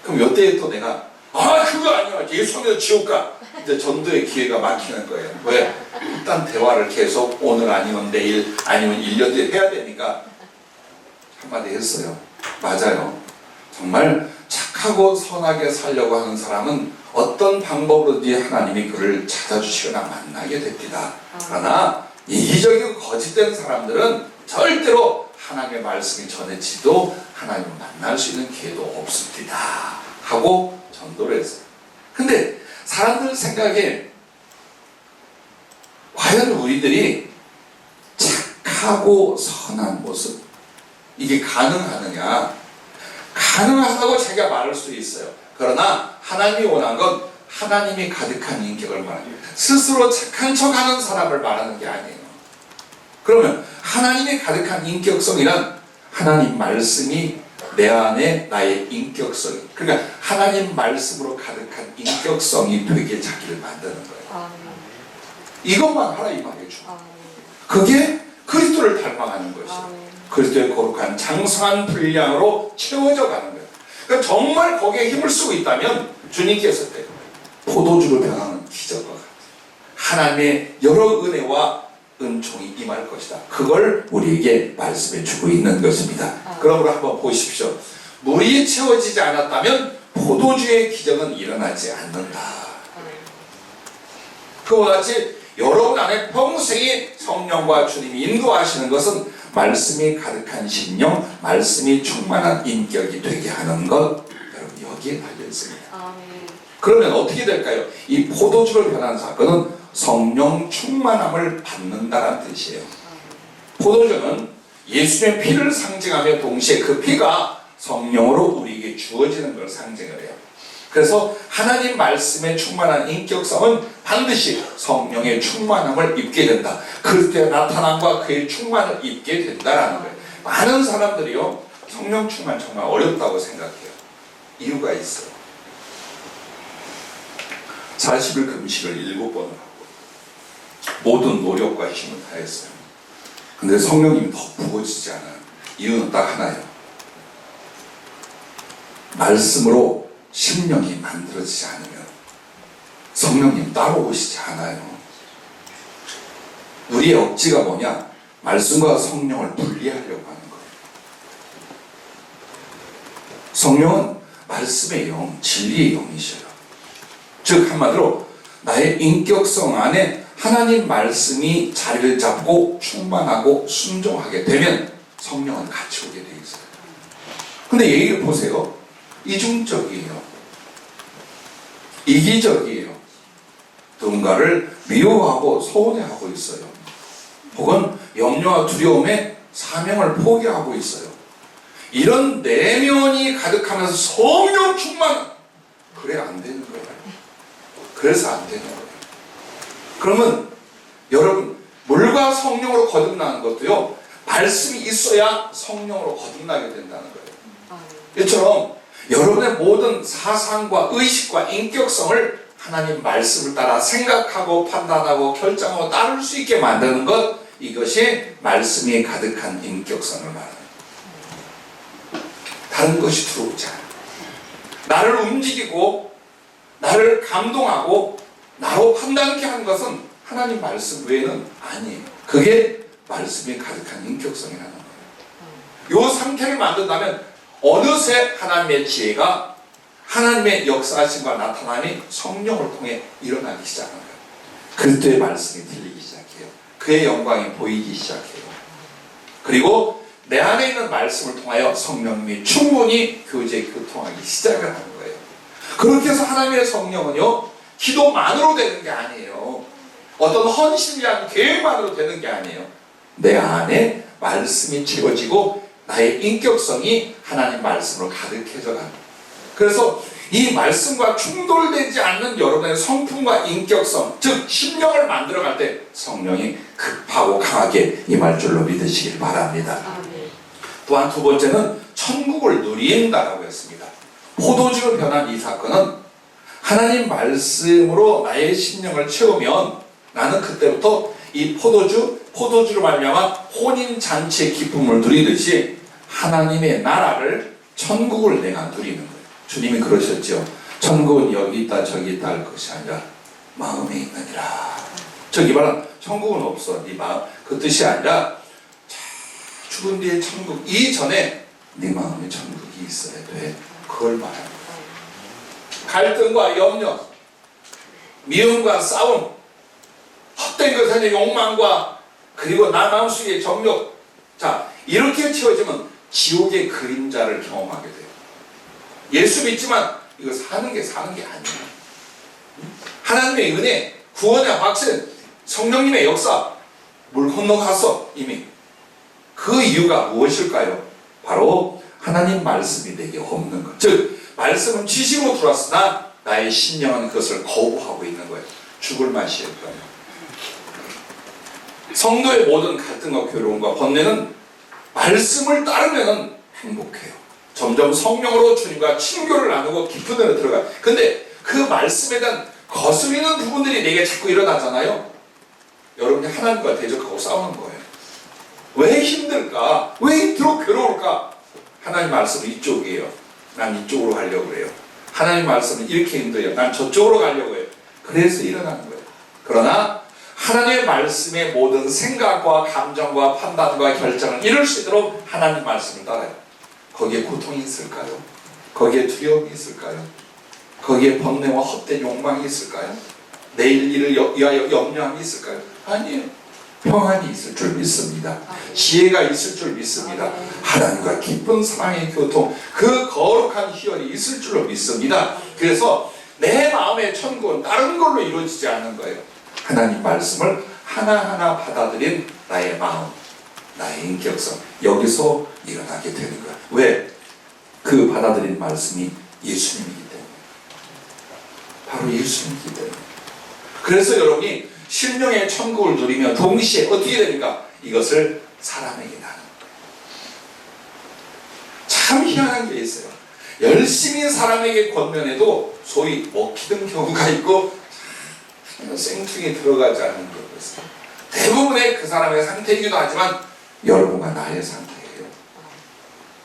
그럼 이때 또 내가 그거 아니야 예수 믿어 지옥 가. 이제 전도의 기회가 막히는 거예요. 왜? 일단 대화를 계속 오늘 아니면 내일 아니면 1년 뒤에 해야 되니까 한마디 했어요. 맞아요. 정말 착하고 선하게 살려고 하는 사람은 어떤 방법으로든지 하나님이 그를 찾아주시거나 만나게 됩니다. 그러나 이기적이고 거짓된 사람들은 절대로 하나님의 말씀이 전해지도 하나님을 만날 수 있는 기회도 없습니다. 하고 전도를 했어요. 근데 사람들 생각에 과연 우리들이 착하고 선한 모습 이게 가능하느냐? 가능하다고 자기가 말할 수 있어요. 그러나 하나님이 원한 건 하나님이 가득한 인격을 말합니다. 스스로 착한 척하는 사람을 말하는 게 아니에요. 그러면 하나님이 가득한 인격성이란 하나님 말씀이 내 안에 나의 인격성, 그러니까 하나님 말씀으로 가득한 인격성이 되게 자기를 만드는 거예요. 이것만 하라 이 말이죠. 그게 그리스도를 닮아가는 것이에요. 그리스도의 거룩한 장성한 분량으로 채워져 가는 거예요. 그러니까 정말 거기에 힘을 쓰고 있다면 주님께서 포도주로 변하는 기적과 같아요. 하나님의 여러 은혜와 은총이 임할 것이다. 그걸 우리에게 말씀해 주고 있는 것입니다. 그러므로 한번 보십시오. 물이 채워지지 않았다면 포도주의 기적은 일어나지 않는다. 그와 같이 여러분 안에 평생이 성령과 주님이 인도하시는 것은 말씀이 가득한 심령, 말씀이 충만한 인격이 되게 하는 것, 여러분 여기에 달려 있습니다. 그러면 어떻게 될까요? 이 포도주로 변한 사건은 성령 충만함을 받는다는 뜻이에요. 포도주는 예수님의 피를 상징하며 동시에 그 피가 성령으로 우리에게 주어지는 걸 상징을 해요. 그래서 하나님 말씀의 충만한 인격성은 반드시 성령의 충만함을 입게 된다. 그때 나타남과 그의 충만을 입게 된다라는 거예요. 많은 사람들이요, 성령 충만 정말 어렵다고 생각해요. 이유가 있어요. 40일 금식을 7번을 하고 모든 노력과 힘을 다했어요. 근데 성령님이 더 부어지지 않아요. 이유는 딱 하나예요. 말씀으로 심령이 만들어지지 않으면 성령님 따라오시지 않아요. 우리의 억지가 뭐냐? 말씀과 성령을 분리하려고 하는 거예요. 성령은 말씀의 영, 진리의 영이셔요. 즉 한마디로 나의 인격성 안에 하나님 말씀이 자리를 잡고 충만하고 순종하게 되면 성령은 같이 오게 돼 있어요. 근데 얘기를 보세요. 이중적이에요. 이기적이에요. 누군가를 미워하고 소원해하고 있어요. 혹은 염려와 두려움에 사명을 포기하고 있어요. 이런 내면이 가득하면서 성령 충만, 그래 안 되는 거예요. 그래서 안 되는 거예요. 그러면 여러분, 물과 성령으로 거듭나는 것도요, 말씀이 있어야 성령으로 거듭나게 된다는 거예요. 이처럼 여러분의 모든 사상과 의식과 인격성을 하나님 말씀을 따라 생각하고 판단하고 결정하고 따를 수 있게 만드는 것, 이것이 말씀이 가득한 인격성을 말합니다. 다른 것이 들어오지 않아요. 나를 움직이고 나를 감동하고 나로 판단케 한 것은 하나님 말씀 외에는 아니에요. 그게 말씀이 가득한 인격성이라는 거예요. 이 상태를 만든다면 어느새 하나님의 지혜가, 하나님의 역사하심과 나타남이 성령을 통해 일어나기 시작하는 거예요. 그리스도의 말씀이 들리기 시작해요. 그의 영광이 보이기 시작해요. 그리고 내 안에 있는 말씀을 통하여 성령님이 충분히 교통하기 시작을 하는 거예요. 그렇게 해서 하나님의 성령은요, 기도만으로 되는 게 아니에요. 어떤 헌신을 위한 계획만으로 되는 게 아니에요. 내 안에 말씀이 채워지고 나의 인격성이 하나님 말씀으로 가득해져 가는 거예요. 그래서 이 말씀과 충돌되지 않는 여러분의 성품과 인격성, 즉 심령을 만들어갈 때 성령이 급하고 강하게 임할 줄로 믿으시길 바랍니다. 또한 두 번째는 천국을 누린다라고 했습니다. 포도주로 변한 이 사건은 하나님 말씀으로 나의 심령을 채우면 나는 그때부터 이 포도주로 말미암아 혼인잔치의 기쁨을 누리듯이 하나님의 나라를, 천국을 내가 누리는 거예요. 주님이 그러셨죠. 천국은 여기 있다 저기 있다 할 것이 아니라 마음에 있느니라. 저기 말은 천국은 없어. 네 마음, 그 뜻이 아니라 죽은 뒤에 천국 이전에 네 마음에 천국이 있어야 돼. 그걸 말합니다. 갈등과 염려, 미움과 싸움, 헛된 것에 대한 욕망과 그리고 나 마음속의 정욕, 자 이렇게 채워지면 지옥의 그림자를 경험하게 돼요. 예수 믿지만 이거 사는 게 아니에요. 하나님의 은혜, 구원의 확신, 성령님의 역사, 물 건너가서 이미 그 이유가 무엇일까요? 바로 하나님 말씀이 내게 없는 것. 즉 말씀은 지식으로 들어왔으나 나의 심령은 그것을 거부하고 있는 거예요. 죽을 맛이에요. 성도의 모든 갈등과 괴로움과 번뇌는 말씀을 따르면 행복해요. 점점 성령으로 주님과 친교를 나누고 깊은 데로 들어가요. 근데 그 말씀에 대한 거스리는 부분들이 내게 자꾸 일어나잖아요. 여러분이 하나님과 대적하고 싸우는 거예요. 왜 힘들까? 왜 이토록 괴로울까? 하나님 말씀은 이쪽이에요. 난 이쪽으로 하려고 그래요. 하나님 말씀은 이렇게 인도해요. 난 저쪽으로 가려고 해요. 그래서 일어나는 거예요. 그러나 하나님의 말씀의 모든 생각과 감정과 판단과 결정을 이룰 수 있도록 하나님 말씀을 따라요. 거기에 고통이 있을까요? 거기에 두려움이 있을까요? 거기에 번뇌와 헛된 욕망이 있을까요? 내일 일을 위하여 염려함이 있을까요? 아니에요. 평안이 있을 줄 믿습니다. 지혜가 있을 줄 믿습니다. 하나님과 깊은 사랑의 교통, 그 거룩한 희열이 있을 줄로 믿습니다. 그래서 내 마음의 천국은 다른 걸로 이루어지지 않는 거예요. 하나님 말씀을 하나하나 받아들인 나의 마음, 나의 인격성, 여기서 일어나게 되는 거야. 왜? 그 받아들인 말씀이 예수님이기 때문에. 바로 예수님이기 때문에. 그래서 여러분이 심령의 천국을 누리며 동시에 어떻게 됩니까? 이것을 사람에게 나누는 거예요. 참 희한한 게 있어요. 열심히 사람에게 권면해도 소위 먹히는 경우가 있고 생뚱히 들어가지 않는 경우가 있어요. 대부분의 그 사람의 상태이기도 하지만 여러분과 나의 상태예요.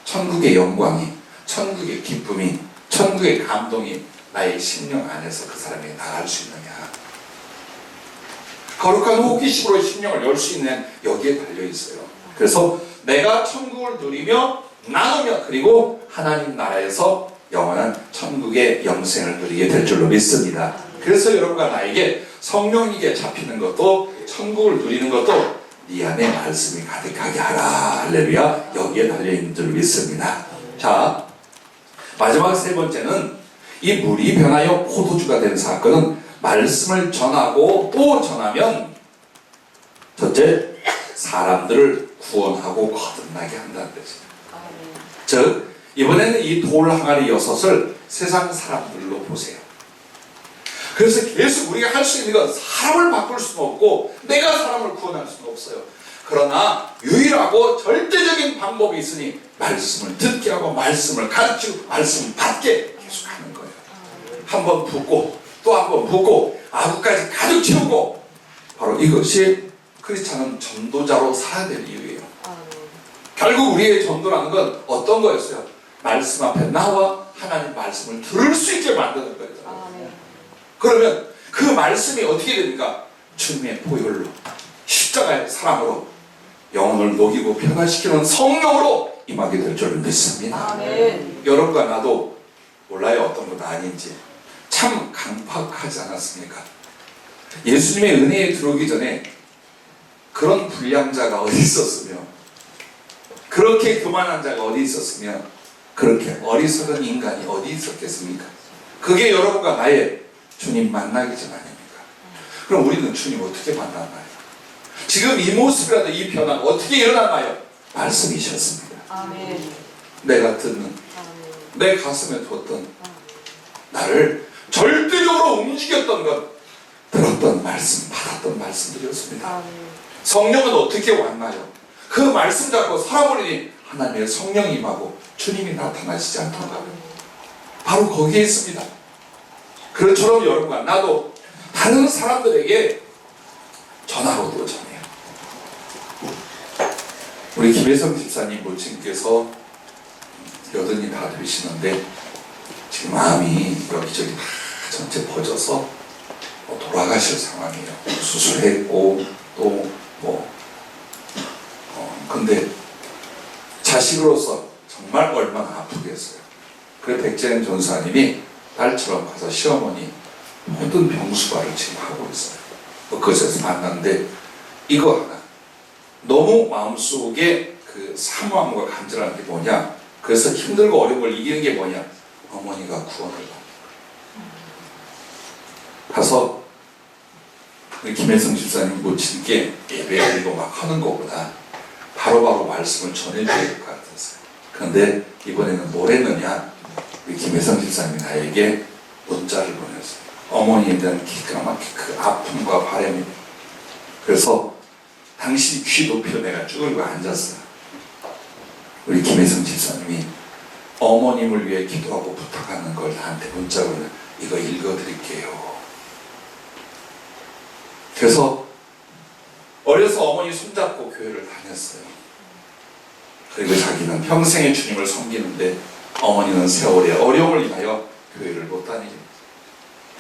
천국의 영광이, 천국의 기쁨이, 천국의 감동이 나의 심령 안에서 그 사람에게 나갈 수 있느냐. 거룩한 호기심으로 심령을 열 수 있는 여기에 달려있어요. 그래서 내가 천국을 누리며 나누며 그리고 하나님 나라에서 영원한 천국의 영생을 누리게 될 줄로 믿습니다. 그래서 여러분과 나에게 성령에게 잡히는 것도 천국을 누리는 것도 네 안에 말씀이 가득하게 하라. 할렐루야. 여기에 달려있는 줄 믿습니다. 자, 마지막 세 번째는 이 물이 변하여 포도주가 된 사건은 말씀을 전하고 또 전하면 첫째, 사람들을 구원하고 거듭나게 한다는 거죠. 즉, 이번에는 이 돌 항아리 6을 세상 사람들로 보세요. 그래서 계속 우리가 할 수 있는 건 사람을 바꿀 수는 없고 내가 사람을 구원할 수는 없어요. 그러나 유일하고 절대적인 방법이 있으니 말씀을 듣게 하고 말씀을 가르치고 말씀을 받게 계속하는 거예요. 한번 붓고 또 한 번 붓고 아구까지 가득 채우고, 바로 이것이 크리스찬은 전도자로 살아야 될 이유예요. 결국 우리의 전도라는 건 어떤 거였어요? 말씀 앞에 나와 하나님 말씀을 들을 수 있게 만드는 거예요. 그러면 그 말씀이 어떻게 됩니까? 주님의 보혈로, 십자가의 사랑으로 영혼을 녹이고 변화시키는 성령으로 임하게 될 줄 믿습니다. 아멘. 여러분과 나도 몰라요, 어떤 건 아닌지. 참 강팍하지 않았습니까? 예수님의 은혜에 들어오기 전에 그런 불량자가 어디 있었으며, 그렇게 교만한 자가 어디 있었으며, 그렇게 어리석은 인간이 어디 있었겠습니까? 그게 여러분과 나의 주님 만나기 전 아닙니까? 그럼 우리는 주님 어떻게 만났나요? 지금 이 모습이라도, 이 변화가 어떻게 일어났나요? 말씀이셨습니다. 아멘. 내가 듣는, 내 가슴에 뒀던, 나를 절대적으로 움직였던 것, 들었던 말씀, 받았던 말씀들이었습니다. 아멘. 성령은 어떻게 왔나요? 그 말씀 잡고 살아보니 하나님의 성령이 임하고 주님이 나타나시지 않던가. 바로 거기에 있습니다. 그처럼 여러분과 나도 다른 사람들에게 전하고도 전해요. 우리 김혜성 집사님 모친께서 여든이 다 되시는데 지금 마음이 여기저기 다 전체 퍼져서 돌아가실 상황이에요. 수술했고 또 근데 자식으로서 정말 얼마나 아프겠어요. 그래서 백재현 전사님이 딸처럼 가서 시어머니 모든 병수발을 지금 하고 있어요. 그것에서 만났는데 이거 하나, 너무 마음속에 그 사모함과 간절한 게 뭐냐, 그래서 힘들고 어려운 걸 이기는 게 뭐냐, 어머니가 구원을 받는 거예요. 가서 우리 김혜성 집사님 모친께 예배드리고 막 하는 것보다 바로바로 말씀을 전해줘야 될 것 같았어요. 그런데 이번에는 뭘 했느냐, 우리 김혜성 집사님이 나에게 문자를 보냈어요. 어머니에 대한 기가 막힌 그 아픔과 바람이. 그래서 당신 귀 높이로 내가 쭈그리고 앉았어요. 우리 김혜성 집사님이 어머님을 위해 기도하고 부탁하는 걸 나한테 문자로 이거 읽어드릴게요. 그래서 어려서 어머니 손잡고 교회를 다녔어요. 그리고 자기는 평생의 주님을 섬기는데 어머니는 세월의 어려움을 인하여 교회를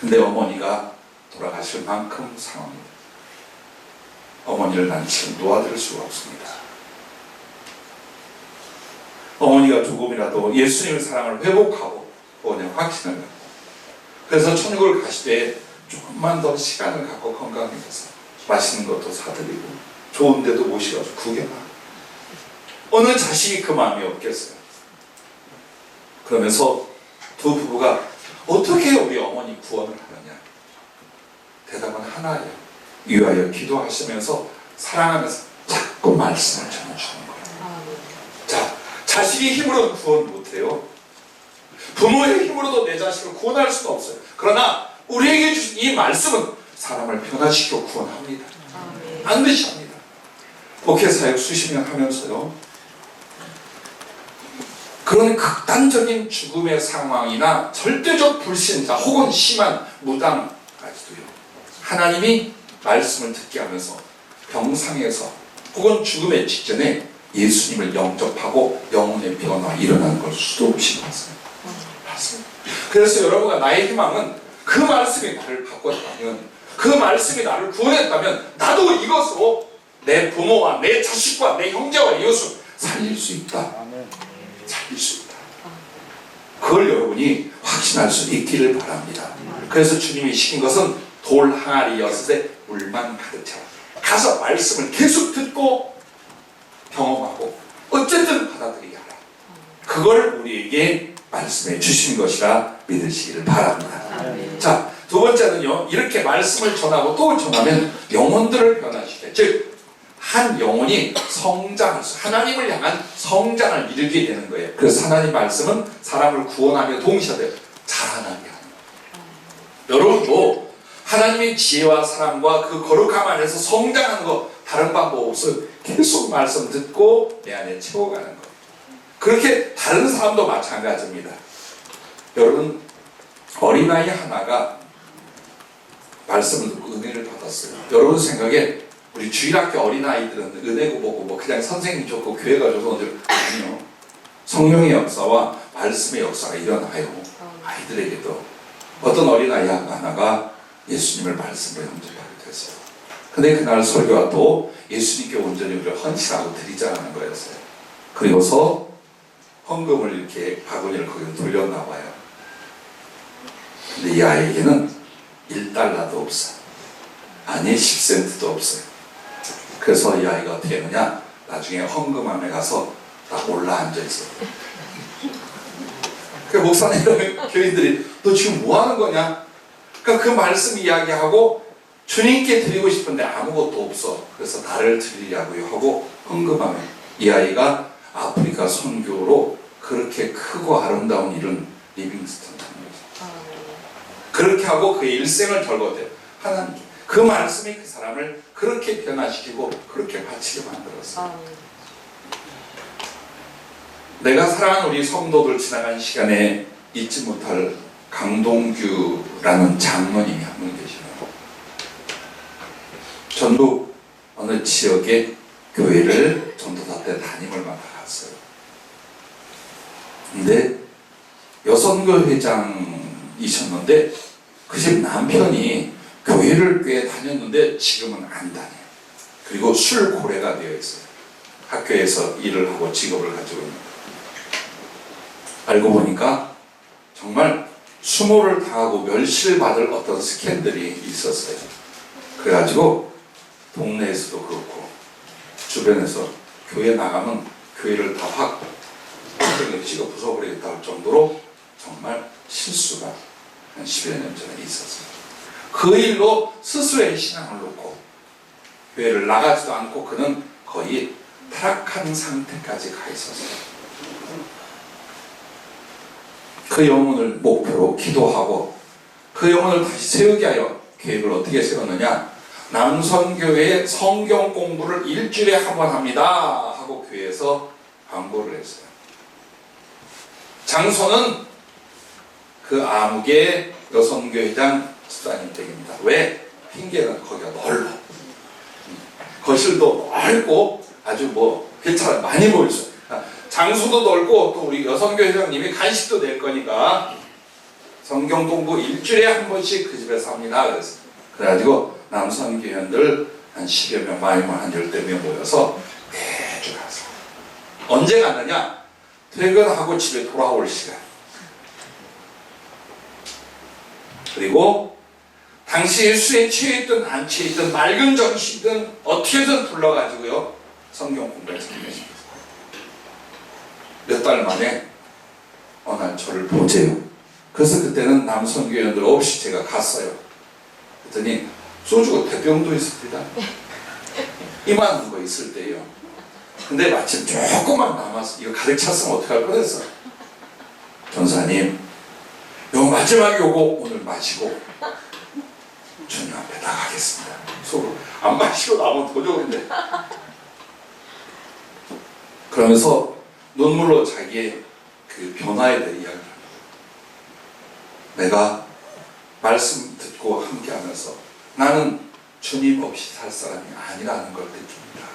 근데 어머니가 돌아가실 만큼 상황입니다. 어머니를 난 지금 놓아줄 수가 없습니다. 어머니가 조금이라도 예수님의 사랑을 회복하고 그냥 확신을 갖고, 그래서 천국을 가실 때 조금만 더 시간을 갖고 건강해져서 맛있는 것도 사드리고 좋은 데도 모시가지고 구경하고, 어느 자식이 그 마음이 없겠어요. 그러면서 두 부부가 어떻게 우리 어머니 구원을 하느냐? 대답은 하나예요. 위하여 기도하시면서 사랑하면서 자꾸 말씀을 전해주는 거예요. 자, 자식의 힘으로는 구원 못해요. 부모의 힘으로도 내 자식을 구원할 수는 없어요. 그러나 우리에게 주신 이 말씀은 사람을 변화시켜 구원합니다. 반드시 합니다. 목회사역 수십 년 하면서요, 그런 극단적인 죽음의 상황이나 절대적 불신자 혹은 심한 무당까지도요, 하나님이 말씀을 듣게 하면서 병상에서 혹은 죽음의 직전에 예수님을 영접하고 영혼의 변화 일어나는 걸 수도 없이 봤어요. 그래서 여러분과 나의 희망은 그 말씀이 나를 바꿨다면, 그 말씀이 나를 구원했다면 나도 이것으로 내 부모와 내 자식과 내 형제와 이웃을 살릴 수 있다. 살릴 수 있다. 그걸 여러분이 확신할 수 있기를 바랍니다. 그래서 주님이 시킨 것은 돌 항아리 6에 물만 가득 채워 가서 말씀을 계속 듣고 경험하고 어쨌든 받아들이게 하라. 그걸 우리에게 말씀해 주신 것이라 믿으시기를 바랍니다. 자, 두 번째는요, 이렇게 말씀을 전하고 또 전하면 영혼들을 변화시켜, 즉 한 영혼이 성장할 수, 하나님을 향한 성장을 이루게 되는 거예요. 그래서 하나님 말씀은 사람을 구원하며 동시에 자라나게 하는 거예요. 여러분도 하나님의 지혜와 사랑과 그 거룩함 안에서 성장하는 거 다른 방법 없어요. 계속 말씀 듣고 내 안에 채워가는 거예요. 그렇게 다른 사람도 마찬가지입니다. 여러분, 어린아이 하나가 말씀을 듣고 은혜를 받았어요. 여러분 생각에 우리 주일학교 어린아이들은 은혜고 뭐고 뭐 그냥 선생님 좋고 교회가 좋고 아니요. 성령의 역사와 말씀의 역사가 일어나요. 아이들에게도. 어떤 어린아이 하나가 예수님을 말씀으로 영접하게 됐어요. 근데 그날 설교가 또 예수님께 온전히 우리를 헌신하고 드리자는 거였어요. 그리고서 헌금을 이렇게 바구니를 거기로 돌렸나 봐요. 근데 이 아이에게는 1달러도 없어요. 아니 10센트도 없어요. 그래서 이 아이가 어떻게 했느냐, 나중에 헌금함에 가서 딱 올라 앉아있어요. 그 목사님, 교인들이 너 지금 뭐 하는 거냐? 그러니까 그 말씀 이야기하고 주님께 드리고 싶은데 아무것도 없어. 그래서 나를 드리려고요 하고 헌금함에, 이 아이가 아프리카 선교로 그렇게 크고 아름다운 일은 리빙스턴 하는 거죠. 그렇게 하고 그의 일생을 결거돼요. 하나님, 그 말씀이 그 사람을 그렇게 변화시키고 그렇게 바치게 만들었어요. 내가 사랑하는 우리 성도들 지나간 시간에 잊지 못할 강동규라는 장로님이 한 분 계시네요. 전북 어느 지역의 교회를 전도사 때 담임을 맡아갔어요. 근데 여선교 회장이셨는데 그 집 남편이 교회를 꽤 다녔는데 지금은 안 다녀요. 그리고 술고래가 되어 있어요. 학교에서 일을 하고 직업을 가지고 있는 거예요. 알고 보니까 정말 수모를 당하고 멸시를 받을 어떤 스캔들이 있었어요. 그래가지고 동네에서도 그렇고 주변에서 교회 나가면 교회를 다 확 찍어 부숴버리겠다 할 정도로 정말 실수가 한 10여 년 전에 있었어요. 그 일로 스스로의 신앙을 놓고 교회를 나가지도 않고 그는 거의 타락한 상태까지 가 있었어요. 그 영혼을 목표로 기도하고 그 영혼을 다시 세우게 하여 계획을 어떻게 세웠느냐, 남선교회에 성경 공부를 일주일에 한 번 합니다 하고 교회에서 광고를 했어요. 장소는 그 아무개 여선교회장 집사님 댁입니다. 왜? 핑계는 거기가 넓어. 거실도 넓고 아주 뭐 괜찮아, 많이 모였어요. 장소도 넓고 또 우리 여선교회장님이 간식도 낼 거니까 성경 공부 일주일에 한 번씩 그 집에서 합니다. 그래가지고 남성교회원들 한 10여 명, 많이면 한 10명 모여서 매주 가서. 언제 갔느냐? 퇴근하고 집에 돌아올 시간. 그리고 당시 술에 취해있든 안 취해있든 맑은 정신이든 어떻게든 불러가지고요 성경 공부를 했습니다. 몇 달 만에 어느 날 저를 보재요. 그래서 그때는 남성교회원들 없이 제가 갔어요. 그랬더니 소주가 대병도 있습니다. 이만한 거 있을 때요. 근데 마침 조금만 남아서 이거 가득 찼으면 어떡할 뻔했어. 전사님, 요 마지막에 요거 오늘 마시고 주님 앞에 나가겠습니다. 속으로 안 마시고 나면 도저인데. 그러면서 눈물로 자기의 그 변화에 대해 이야기를 합니다. 내가 말씀 듣고 함께하면서 나는 주님 없이 살 사람이 아니라는 걸 느낍니다.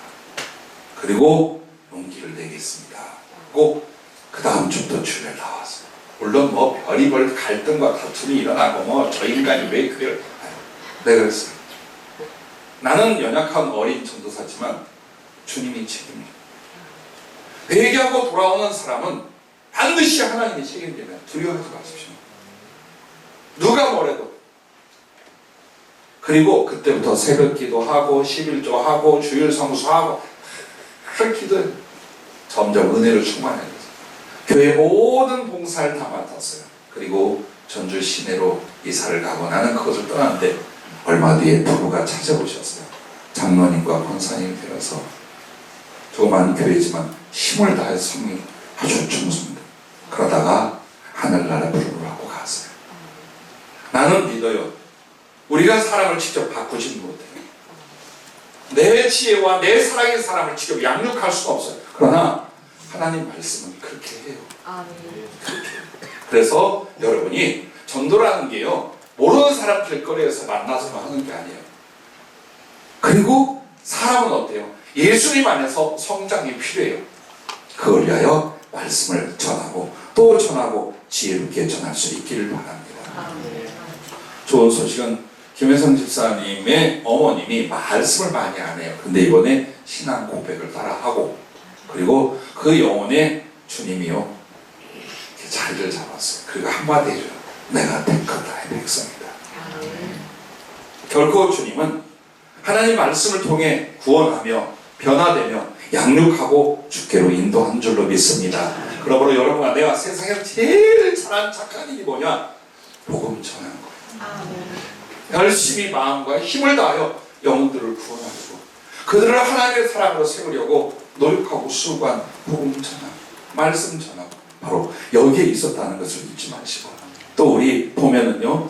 그리고 용기를 내겠습니다. 꼭 그 다음 주부터 주에 나왔어요. 물론 뭐 별의별 갈등과 다툼이 일어나고 뭐 저 인간이 왜 그래요? 내가 그랬어요. 나는 연약한 어린 전도사지만 주님이 책임져요. 회개하고 돌아오는 사람은 반드시 하나님이 책임지면 두려워하지 마십시오. 누가 뭐래도. 그리고 그때부터 새벽기도 하고 11조 하고 주일 성수하고 할 기도 점점 은혜를 충만해졌어요. 교회 모든 봉사를 다 맡았어요. 그리고 전주 시내로 이사를 가고 나는 그것을 떠났는데 얼마 뒤에 부부가 찾아오셨어요. 장로님과 권사님이 되어서 조그만 교회지만 힘을 다해서 섬기 아주 충성입니다. 그러다가 하늘나라 부름을 하고 갔어요. 나는 믿어요. 우리가 사람을 직접 바꾸지는 못해요. 내 지혜와 내 사랑의 사람을 직접 양육할 수는 없어요. 그러나 하나님 말씀은 그렇게 해요. 그렇게 해요. 그래서 여러분이 전도라는 게요, 모르는 사람 길거리에서 만나서만 하는 게 아니에요. 그리고 사람은 어때요? 예수님 안에서 성장이 필요해요. 그걸 위하여 말씀을 전하고 또 전하고 지혜롭게 전할 수 있기를 바랍니다. 좋은 소식은 김혜성 집사님의 어머님이 말씀을 많이 안 해요. 근데 이번에 신앙 고백을 따라하고 그리고 그 영혼에 주님이요 자리를 잡았어요. 그리고 한마디 해줘요. 내가 택한 나의 백성이다. 결코 주님은 하나님 말씀을 통해 구원하며 변화되며 양육하고 주께로 인도한 줄로 믿습니다. 그러므로 여러분과 내가 세상에 제일 잘한 착한 일이 뭐냐? 복음 전하는 거예요. 열심히 마음과 힘을 다하여 영혼들을 구원하고 그들을 하나님의 사랑으로 세우려고 노력하고 수고한 복음 전하고 말씀 전하고 바로 여기에 있었다는 것을 잊지 마시고 또 우리 보면은요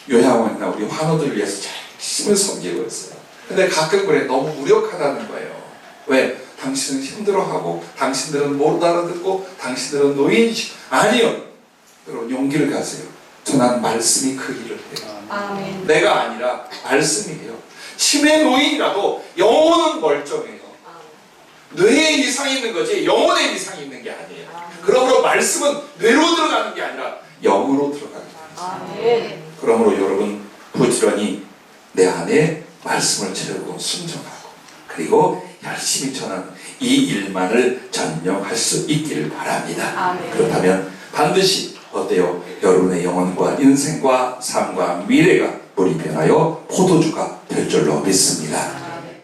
요양원이나 우리 환우들을 위해서 열심히 섬기고 있어요. 근데 가끔 그래 너무 무력하다는 거예요. 왜? 당신은 힘들어하고 당신들은 못 알아듣고 당신들은 노인이시고 아니요. 여러분 용기를 가세요. 저는 말씀이 그 일을 해요. 아멘. 내가 아니라 말씀이 해요. 치매 노인이라도 영혼은 멀쩡해요. 뇌에 이상이 있는 거지 영혼에 이상이 있는 게 아니에요. 그러므로 말씀은 뇌로 들어가는 게 아니라 영으로 들어가는 거예요. 그러므로 여러분 부지런히 내 안에 말씀을 채우고 순종하고 그리고 열심히 전하는 이 일만을 전념할 수 있기를 바랍니다. 그렇다면 반드시 어때요? 여러분의 영혼과 인생과 삶과 미래가 물이 변하여 포도주가 될 줄로 믿습니다.